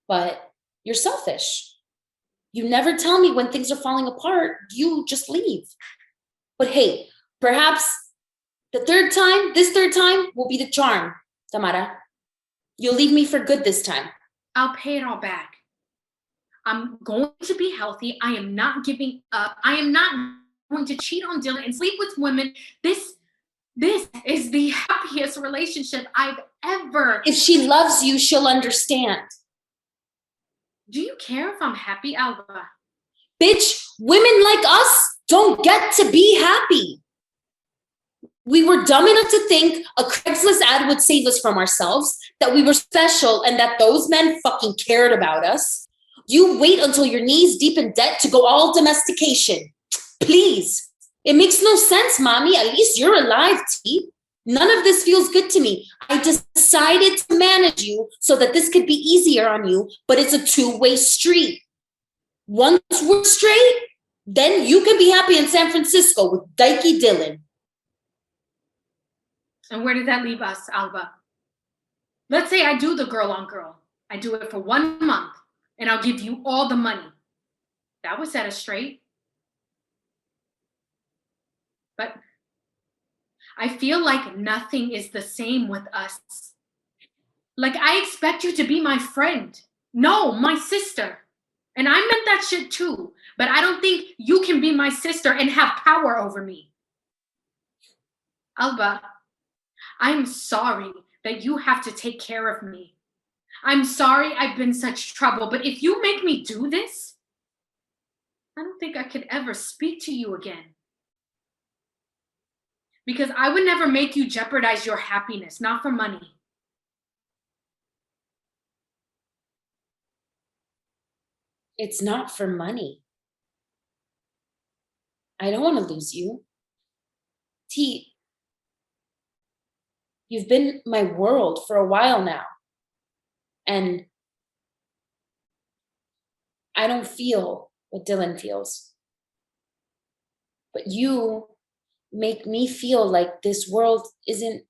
Q: but you're selfish. You never tell me when things are falling apart. You just leave. But hey, perhaps this third time will be the charm, Tamara. You'll leave me for good this time.
O: I'll pay it all back. I'm going to be healthy. I am not giving up. I am not going to cheat on Dylan and sleep with women. This is the happiest relationship I've ever.
Q: If she loves you, she'll understand.
O: Do you care if I'm happy, Alba?
Q: Bitch, women like us don't get to be happy. We were dumb enough to think a Craigslist ad would save us from ourselves, that we were special, and that those men fucking cared about us. You wait until you're knees deep in debt to go all domestication. Please. It makes no sense, mommy. At least you're alive, T. None of this feels good to me. I decided to manage you so that this could be easier on you, but it's a 2-way street. Once we're straight, then you can be happy in San Francisco with Dykey Dylan.
O: And where did that leave us, Alba? Let's say I do the girl on girl. I do it for 1 month, and I'll give you all the money. That would set us straight. But I feel like nothing is the same with us. Like I expect you to be my friend. No, my sister. And I meant that shit too. But I don't think you can be my sister and have power over me. Alba, I'm sorry that you have to take care of me. I'm sorry I've been such trouble, but if you make me do this, I don't think I could ever speak to you again. Because I would never make you jeopardize your happiness, not for money.
Q: It's not for money. I don't want to lose you. T, you've been my world for a while now. And I don't feel what Dylan feels. But you make me feel like this world isn't,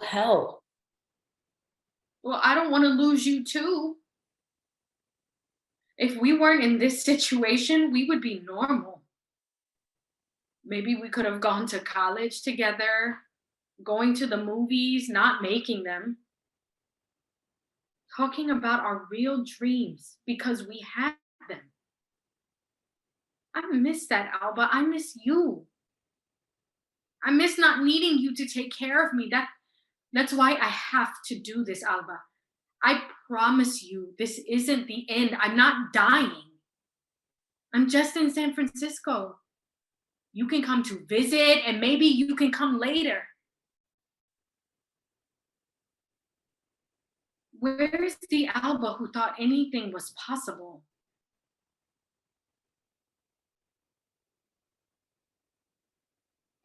Q: hell.
O: Well, I don't want to lose you too. If we weren't in this situation, we would be normal. Maybe we could have gone to college together, going to the movies, not making them. Talking about our real dreams because we had them. I miss that, Alba. I miss you. I miss not needing you to take care of me. That's why I have to do this, Alba. I promise you, this isn't the end. I'm not dying. I'm just in San Francisco. You can come to visit, and maybe you can come later. Where's the Alba who thought anything was possible?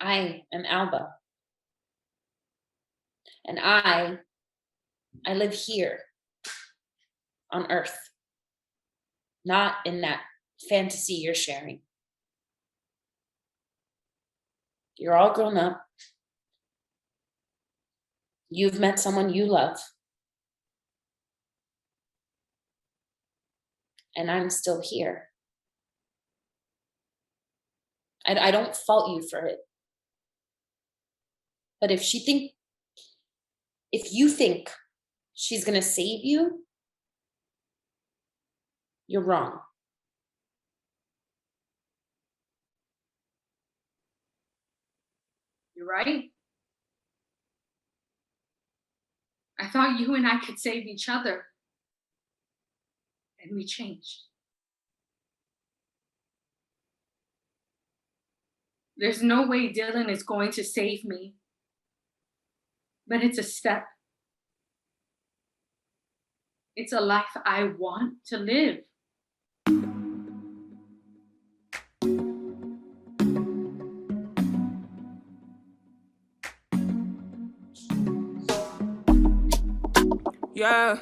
Q: I am Alba. And I live here on Earth, not in that fantasy you're sharing. You're all grown up. You've met someone you love. And I'm still here. I don't fault you for it. But if you think she's gonna save you, you're wrong.
O: You're right. I thought you and I could save each other. And we changed. There's no way Dylan is going to save me. But it's a step. It's a life I want to live.
N: Yeah.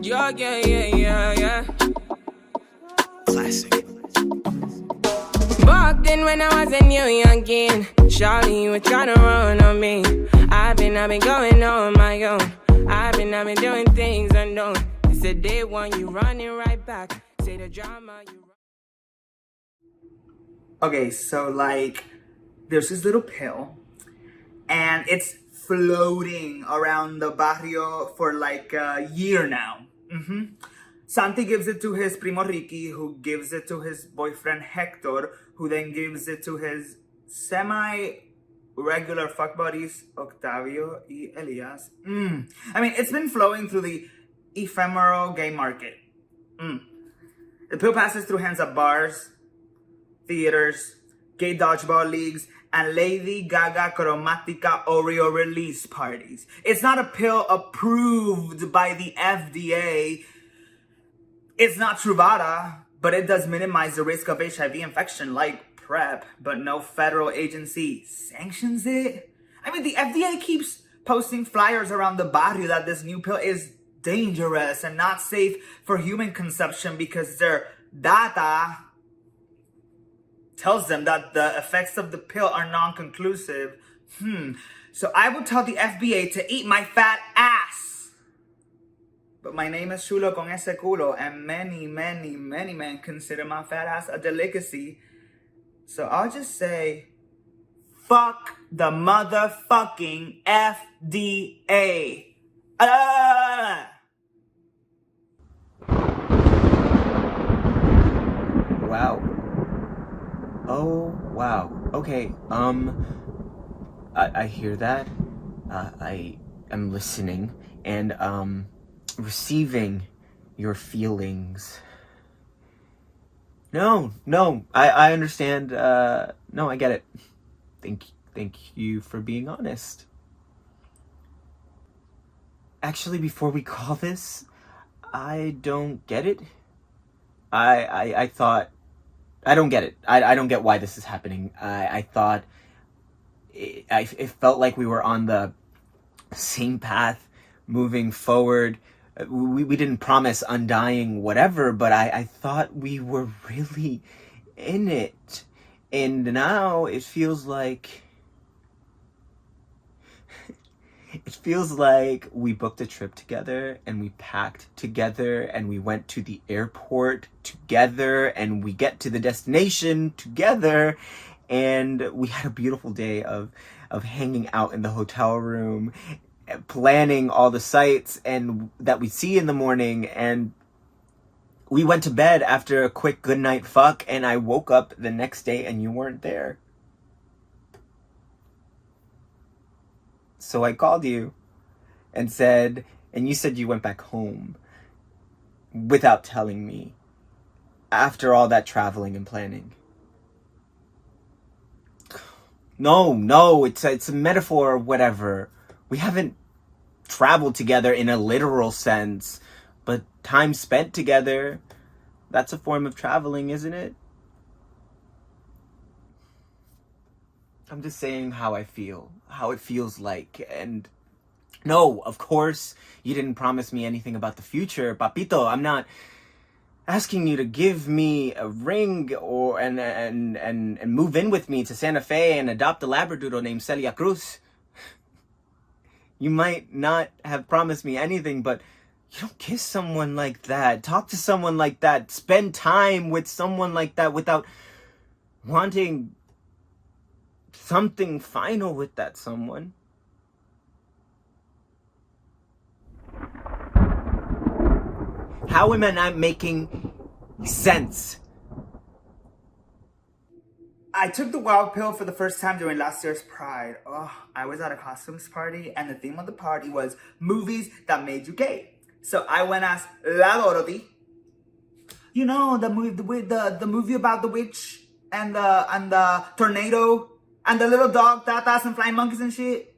N: Yeah.
S: Classic.
N: Back then when I was a new youngin', shawty, you were tryna run on me. I've been going on my own. I've been doing things unknown. It's the day one, you running right back. Say the drama, you
S: Okay, so there's this little pill, and it's floating around the barrio for a year now. Santi gives it to his primo Ricky, who gives it to his boyfriend Hector, who then gives it to his semi-regular fuck buddies Octavio y Elias. I mean, it's been flowing through the ephemeral gay market. The pill passes through hands at bars, theaters, gay dodgeball leagues, and Lady Gaga Chromatica Oreo release parties. It's not a pill approved by the FDA. It's not Truvada, but it does minimize the risk of HIV infection like PrEP, but no federal agency sanctions it. I mean, the FDA keeps posting flyers around the barrio that this new pill is dangerous and not safe for human consumption because their data tells them that the effects of the pill are non-conclusive. So I would tell the FDA to eat my fat ass. But my name is Chulo con ese culo, and many, many, many men consider my fat ass a delicacy. So I'll just say, fuck the motherfucking FDA.
T: Wow. Oh, wow. Okay, I hear that. I am listening and, receiving your feelings. No, I understand. No, I get it. Thank you for being honest. Actually, before we call this, I don't get it. I thought... I don't get it. I don't get why this is happening. I thought... It felt like we were on the same path, moving forward. We didn't promise undying whatever, but I thought we were really in it. And now it feels like... It feels like we booked a trip together and we packed together and we went to the airport together and we get to the destination together and we had a beautiful day of hanging out in the hotel room, planning all the sights and that we see in the morning, and we went to bed after a quick goodnight fuck and I woke up the next day and you weren't there. So I called you and you said you went back home without telling me after all that traveling and planning. No, it's a metaphor or whatever. We haven't traveled together in a literal sense, but time spent together, that's a form of traveling, isn't it? I'm just saying how I feel, how it feels like. And no, of course, you didn't promise me anything about the future. Papito, I'm not asking you to give me a ring or and move in with me to Santa Fe and adopt a Labradoodle named Celia Cruz. You might not have promised me anything, but you don't kiss someone like that, talk to someone like that, spend time with someone like that without wanting something final with that someone. How am I not making sense?
S: I took the wild pill for the first time during last year's Pride. Oh, I was at a costumes party and the theme of the party was movies that made you gay. So I went as La Dorothy. You know, the movie about the witch and the tornado and the little dog, tatas and flying monkeys and shit.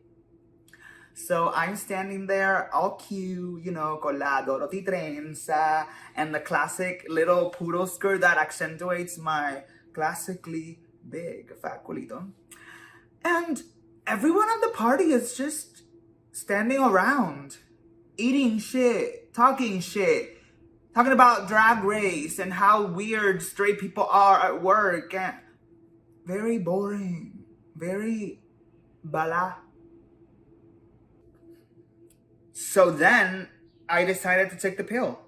S: So I'm standing there all cute, you know, con la Dorothy trenza and the classic little poodle skirt that accentuates my classically big fat culito. And everyone at the party is just standing around, eating shit, talking about Drag Race and how weird straight people are at work, and very boring, very bala. So then I decided to take the pill.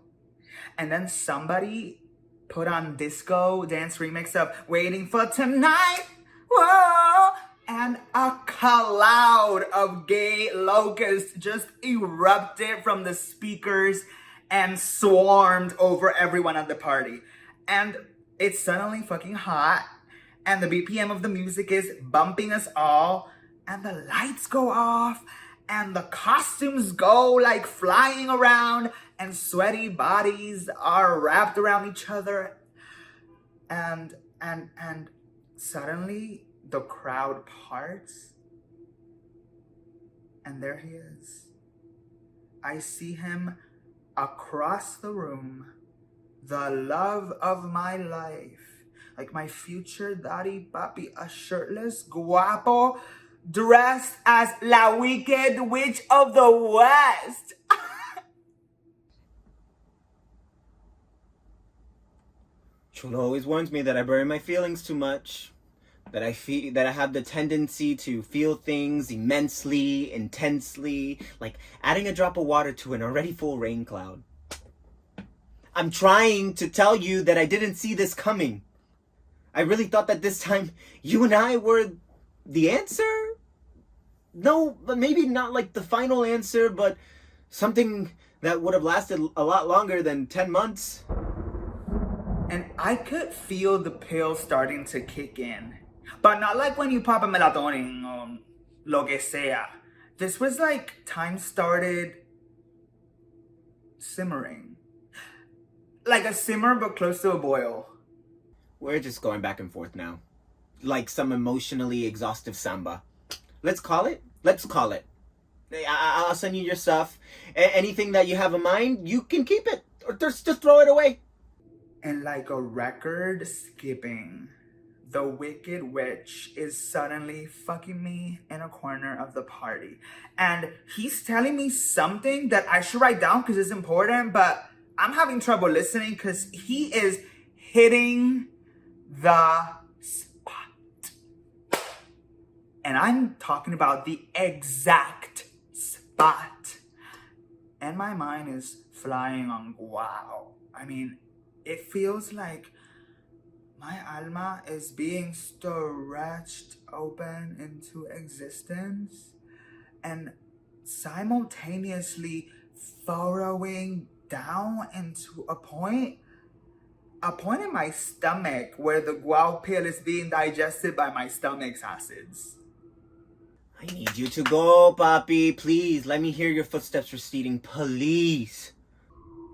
S: And then somebody put on disco dance remix of Waiting for Tonight. Whoa! And a cloud of gay locusts just erupted from the speakers and swarmed over everyone at the party. And it's suddenly fucking hot. And the BPM of the music is bumping us all. And the lights go off. And the costumes go like flying around. And sweaty bodies are wrapped around each other. And suddenly the crowd parts. And there he is. I see him across the room. The love of my life. Like my future daddy papi, a shirtless guapo, dressed as La Wicked Witch of the West.
T: Chulo always warns me that I bury my feelings too much. That I have the tendency to feel things immensely, intensely, like adding a drop of water to an already full rain cloud. I'm trying to tell you that I didn't see this coming. I really thought that this time you and I were the answer? No, but maybe not like the final answer, but something that would have lasted a lot longer than 10 months.
S: And I could feel the pill starting to kick in. But not like when you pop a melatonin or lo que sea. This was like time started simmering. Like a simmer, but close to a boil.
T: We're just going back and forth now. Like some emotionally exhaustive samba. Let's call it. I'll send you your stuff. Anything that you have in mind, you can keep it. Or just throw it away.
S: And like a record skipping, the Wicked Witch is suddenly fucking me in a corner of the party. And he's telling me something that I should write down because it's important, but I'm having trouble listening because he is hitting the spot. And I'm talking about the exact spot. And my mind is flying on wow. I mean, it feels like my alma is being stretched open into existence and simultaneously furrowing down into a point in my stomach where the guau pill is being digested by my stomach's acids.
T: I need you to go, papi. Please, let me hear your footsteps receding, please.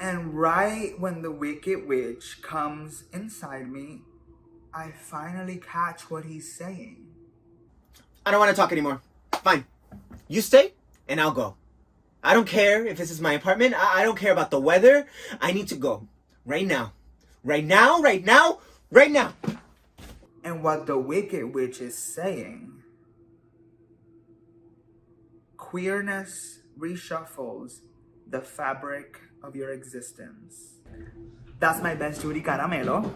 S: And right when the Wicked Witch comes inside me, I finally catch what he's saying.
T: I don't want to talk anymore. Fine. You stay, and I'll go. I don't care if this is my apartment. I don't care about the weather. I need to go. Right now. Right now, right now, right now.
S: And what the Wicked Witch is saying: queerness reshuffles the fabric of your existence. That's my best Judy Caramelo.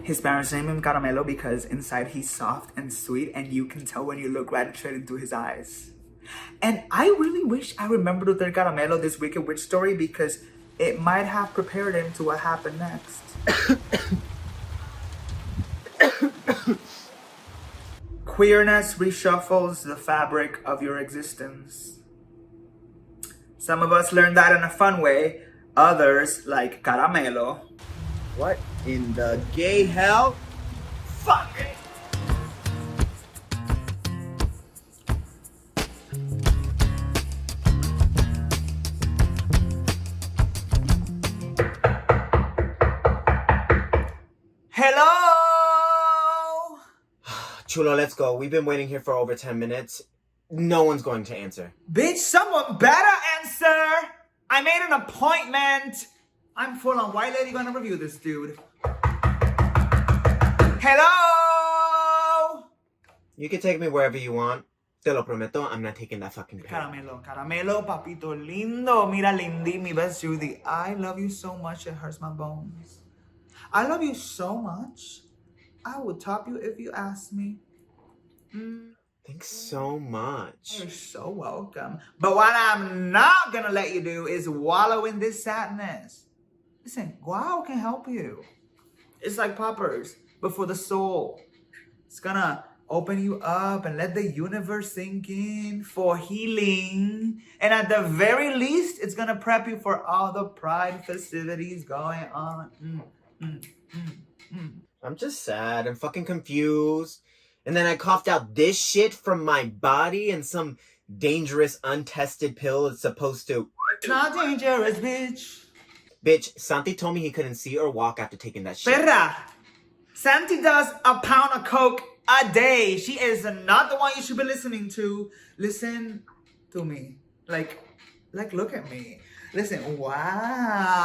S: His parents named him Caramelo because inside he's soft and sweet, and you can tell when you look right straight into his eyes. And I really wish I remembered to tell Caramelo this Wicked Witch story because it might have prepared him to what happened next. Queerness reshuffles the fabric of your existence. Some of us learned that in a fun way. Others, like Caramelo.
T: What in the gay hell? Fuck!
S: Hello?
T: Chulo, let's go. We've been waiting here for over 10 minutes. No one's going to answer.
S: Bitch, someone better answer! I made an appointment! I'm full on white lady gonna review this dude. Hello?
T: You can take me wherever you want. Te lo prometo, I'm not taking that fucking pill.
S: Caramelo, Caramelo, papito lindo. Mira, Lindy, mi best Judy. I love you so much, it hurts my bones. I love you so much. I would top you if you asked me.
T: Thanks so much.
S: You're so welcome. But what I'm not gonna let you do is wallow in this sadness. Listen, guau can help you. It's like poppers, but for the soul. It's gonna open you up and let the universe sink in for healing. And at the very least, it's gonna prep you for all the pride festivities going on.
T: I'm just sad. I'm fucking confused. And then I coughed out this shit from my body and some dangerous untested pill is supposed to...
S: It's not dangerous, bitch.
T: Bitch, Santi told me he couldn't see or walk after taking that shit.
S: Perra, Santi does a pound of coke a day. She is not the one you should be listening to. Listen to me. Like look at me. Listen, wow.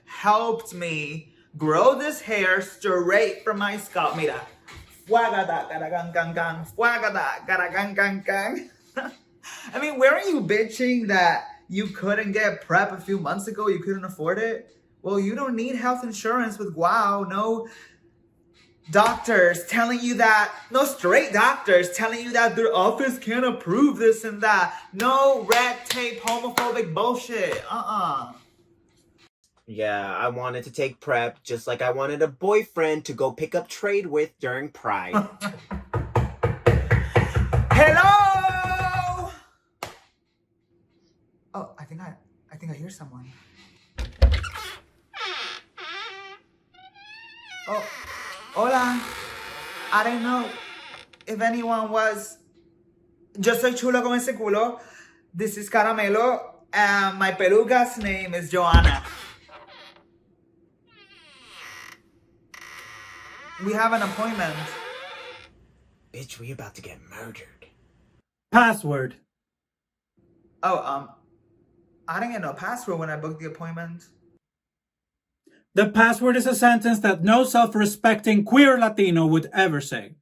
S: Helped me grow this hair straight from my scalp. Mira. Fuagada, garagang gang gang. Fuagada, garagang gang gang. I mean, weren't you bitching that you couldn't get PrEP a few months ago? You couldn't afford it? Well, you don't need health insurance with guau. No doctors telling you that, no straight doctors telling you that their office can't approve this and that. No red tape homophobic bullshit.
T: Yeah, I wanted to take PrEP just like I wanted a boyfriend to go pick up trade with during Pride.
S: Hello! Oh, I think I hear someone. Oh, hola. I don't know if anyone was. Yo soy chulo con ese culo. This is Caramelo, and my peluca's name is Joanna. We have an appointment.
T: Bitch, we about to get murdered.
S: Password. Oh, I didn't get no password when I booked the appointment.
U: The password is a sentence that no self-respecting queer Latino would ever say.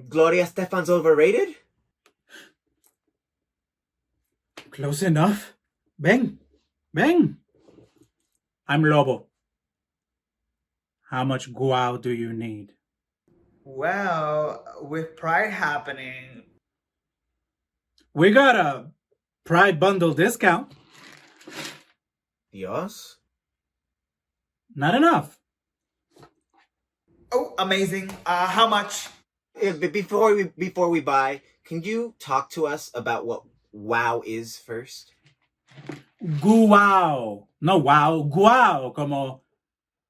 T: Gloria Stefan's overrated?
U: Close enough. Ven. I'm Lobo. How much guau do you need?
S: Well, with Pride happening,
U: We got a Pride bundle discount.
T: Dios?
U: Not enough.
S: oh, amazing. How much?
T: Before we buy, can you talk to us about what wow is first?
U: Guau. No wow, guau. Como,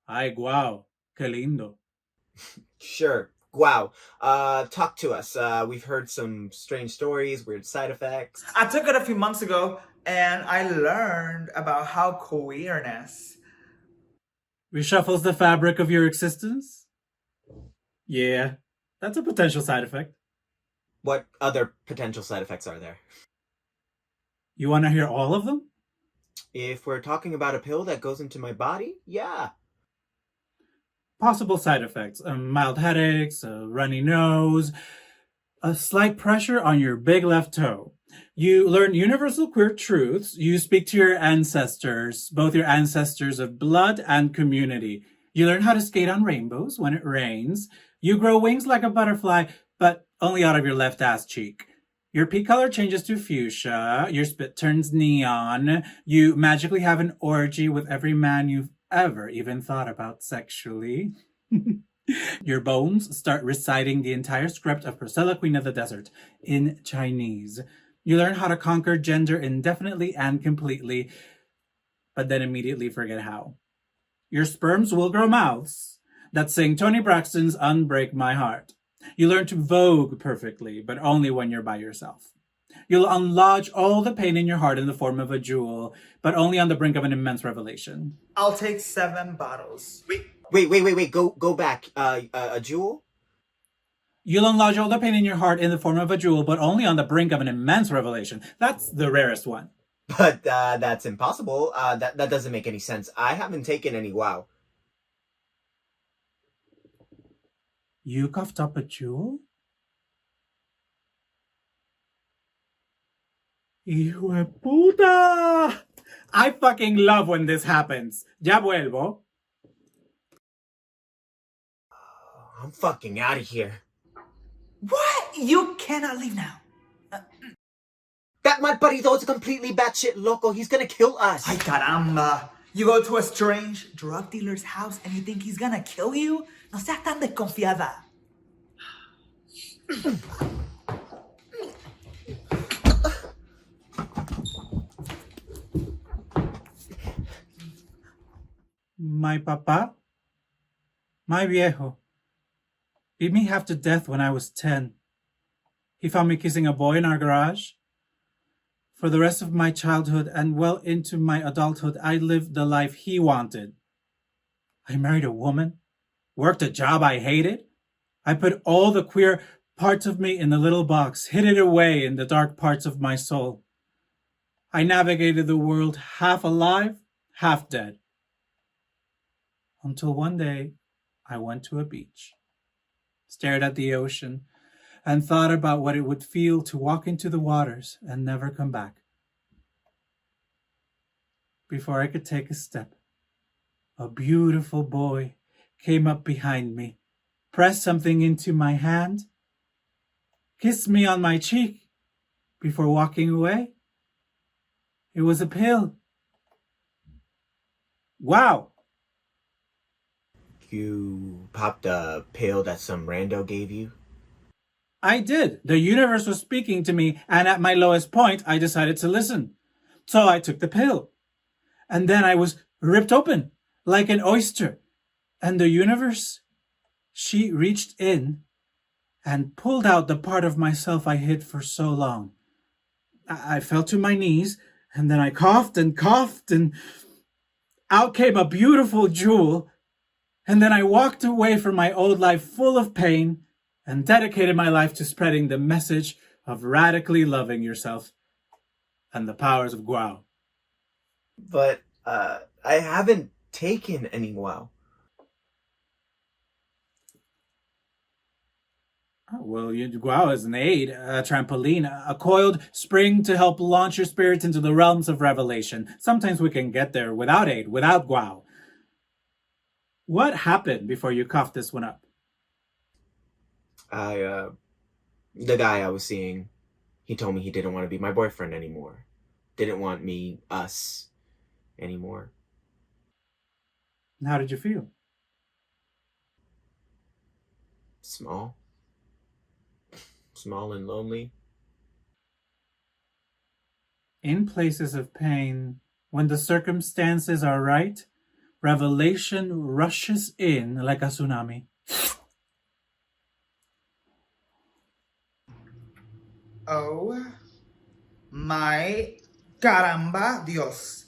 U: ay, guau. Qué lindo.
T: Sure. Wow. Talk to us. We've heard some strange stories, weird side effects.
S: I took it a few months ago, and I learned about how queerness
U: Reshuffles the fabric of your existence? Yeah, that's a potential side effect.
T: What other potential side effects are there?
U: You want to hear all of them?
T: If we're talking about a pill that goes into my body, yeah.
U: Possible side effects: mild headaches, a runny nose, a slight pressure on your big left toe. You learn universal queer truths. You speak to your ancestors, both your ancestors of blood and community. You learn how to skate on rainbows when it rains. You grow wings like a butterfly, but only out of your left ass cheek. Your pee color changes to fuchsia. Your spit turns neon. You magically have an orgy with every man you've ever even thought about sexually. Your bones start reciting the entire script of Priscilla, Queen of the Desert in Chinese. You learn how to conquer gender indefinitely and completely, but then immediately forget how. Your sperms will grow mouths that sing Toni Braxton's Unbreak My Heart. You learn to vogue perfectly, but only when you're by yourself. You'll unlodge all the pain in your heart in the form of a jewel, but only on the brink of an immense revelation.
S: I'll take 7 bottles.
T: Wait. Go back. A jewel?
U: You'll unlodge all the pain in your heart in the form of a jewel, but only on the brink of an immense revelation. That's the rarest one.
T: But that's impossible. That doesn't make any sense. I haven't taken any wow.
U: You coughed up a jewel? Hijo de puta! I fucking love when this happens. Ya vuelvo.
T: I'm fucking out of here.
S: What? You cannot leave now.
T: That malparido is completely batshit loco. He's gonna kill us.
S: Ay, caramba. You go to a strange drug dealer's house and you think he's gonna kill you? No seas tan desconfiada.
U: My papa, my viejo, beat me half to death when I was 10. He found me kissing a boy in our garage. For the rest of my childhood and well into my adulthood, I lived the life he wanted. I married a woman, worked a job I hated. I put all the queer parts of me in the little box, hid it away in the dark parts of my soul. I navigated the world half alive, half dead. Until one day, I went to a beach, stared at the ocean, and thought about what it would feel to walk into the waters and never come back. Before I could take a step, a beautiful boy came up behind me, pressed something into my hand, kissed me on my cheek before walking away. It was a pill. Wow!
T: You popped a pill that some rando gave you?
U: I did. The universe was speaking to me, and at my lowest point, I decided to listen. So I took the pill. And then I was ripped open, like an oyster. And the universe, she reached in and pulled out the part of myself I hid for so long. I fell to my knees, and then I coughed, and out came a beautiful jewel And then I walked away from my old life full of pain and dedicated my life to spreading the message of radically loving yourself and the powers of Guao.
T: But, I haven't taken any Guao.
U: Oh, well, Guao is an aid, a trampoline, a coiled spring to help launch your spirits into the realms of revelation. Sometimes we can get there without aid, without Guao. What happened before you coughed this one up?
T: The guy I was seeing, he told me he didn't want to be my boyfriend anymore. Didn't want us anymore.
U: How did you feel?
T: Small. Small and lonely.
U: In places of pain, when the circumstances are right, revelation rushes in like a tsunami.
S: Oh my caramba Dios.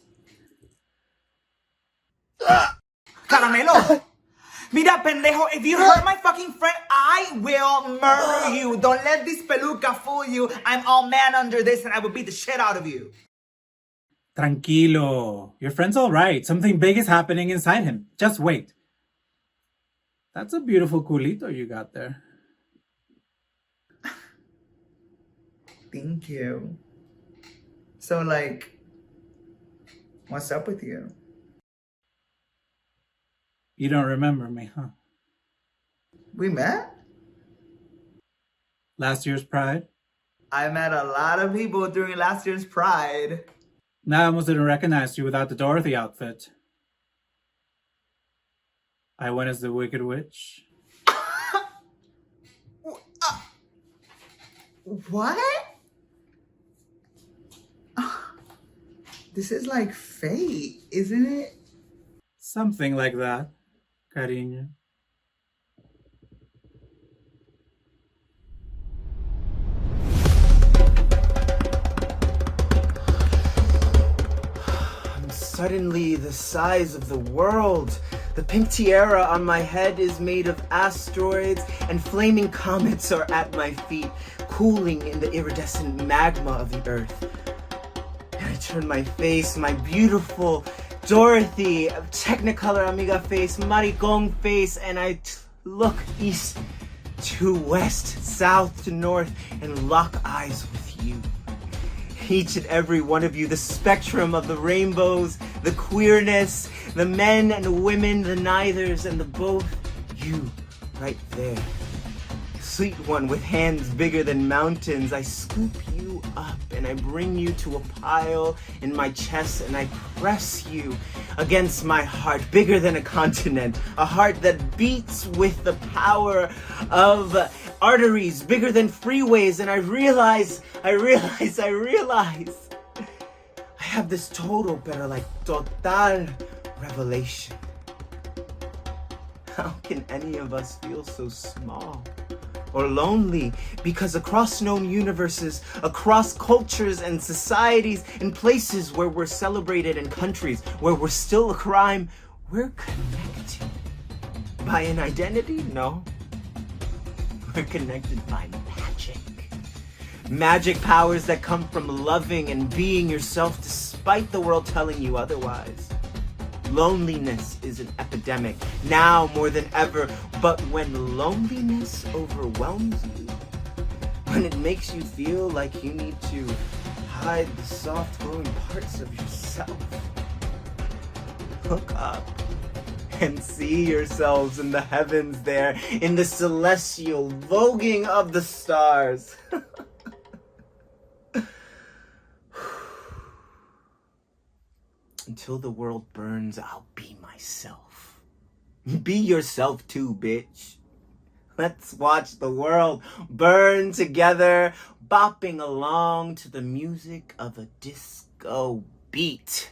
S: Caramelo! Mira, pendejo, if you hurt my fucking friend, I will murder you. Don't let this peluca fool you. I'm all man under this and I will beat the shit out of you.
U: Tranquilo. Your friend's all right. Something big is happening inside him. Just wait. That's a beautiful culito you got there.
S: Thank you. So, like, what's up with you?
U: You don't remember me, huh?
S: We met?
U: Last year's Pride?
S: I met a lot of people during last year's Pride.
U: Now I almost didn't recognize you without the Dorothy outfit. I went as the Wicked Witch.
S: What? This is like fate, isn't it?
U: Something like that, cariño.
T: I'm suddenly the size of the world. The pink tiara on my head is made of asteroids, and flaming comets are at my feet, cooling in the iridescent magma of the earth. And I turn my face, my beautiful Dorothy, Technicolor amiga face, maricon face, and I look east to west, south to north, and lock eyes with you. Each and every one of you, the spectrum of the rainbows, the queerness, the men and the women, the neithers and the both, you right there. Sweet one with hands bigger than mountains, I scoop you up and I bring you to a pile in my chest and I press you against my heart, bigger than a continent, a heart that beats with the power of arteries, bigger than freeways, and I realize, I have this total, pero like total revelation. How can any of us feel so small or lonely? Because across known universes, across cultures and societies, in places where we're celebrated and countries where we're still a crime, we're connected. By an identity? No. We're connected by magic. Magic powers that come from loving and being yourself despite the world telling you otherwise. Loneliness is an epidemic, now more than ever, but when loneliness overwhelms you, when it makes you feel like you need to hide the soft growing parts of yourself, look up and see yourselves in the heavens there, in the celestial voguing of the stars. Until the world burns, I'll be myself. Be yourself too, bitch. Let's watch the world burn together, bopping along to the music of a disco beat.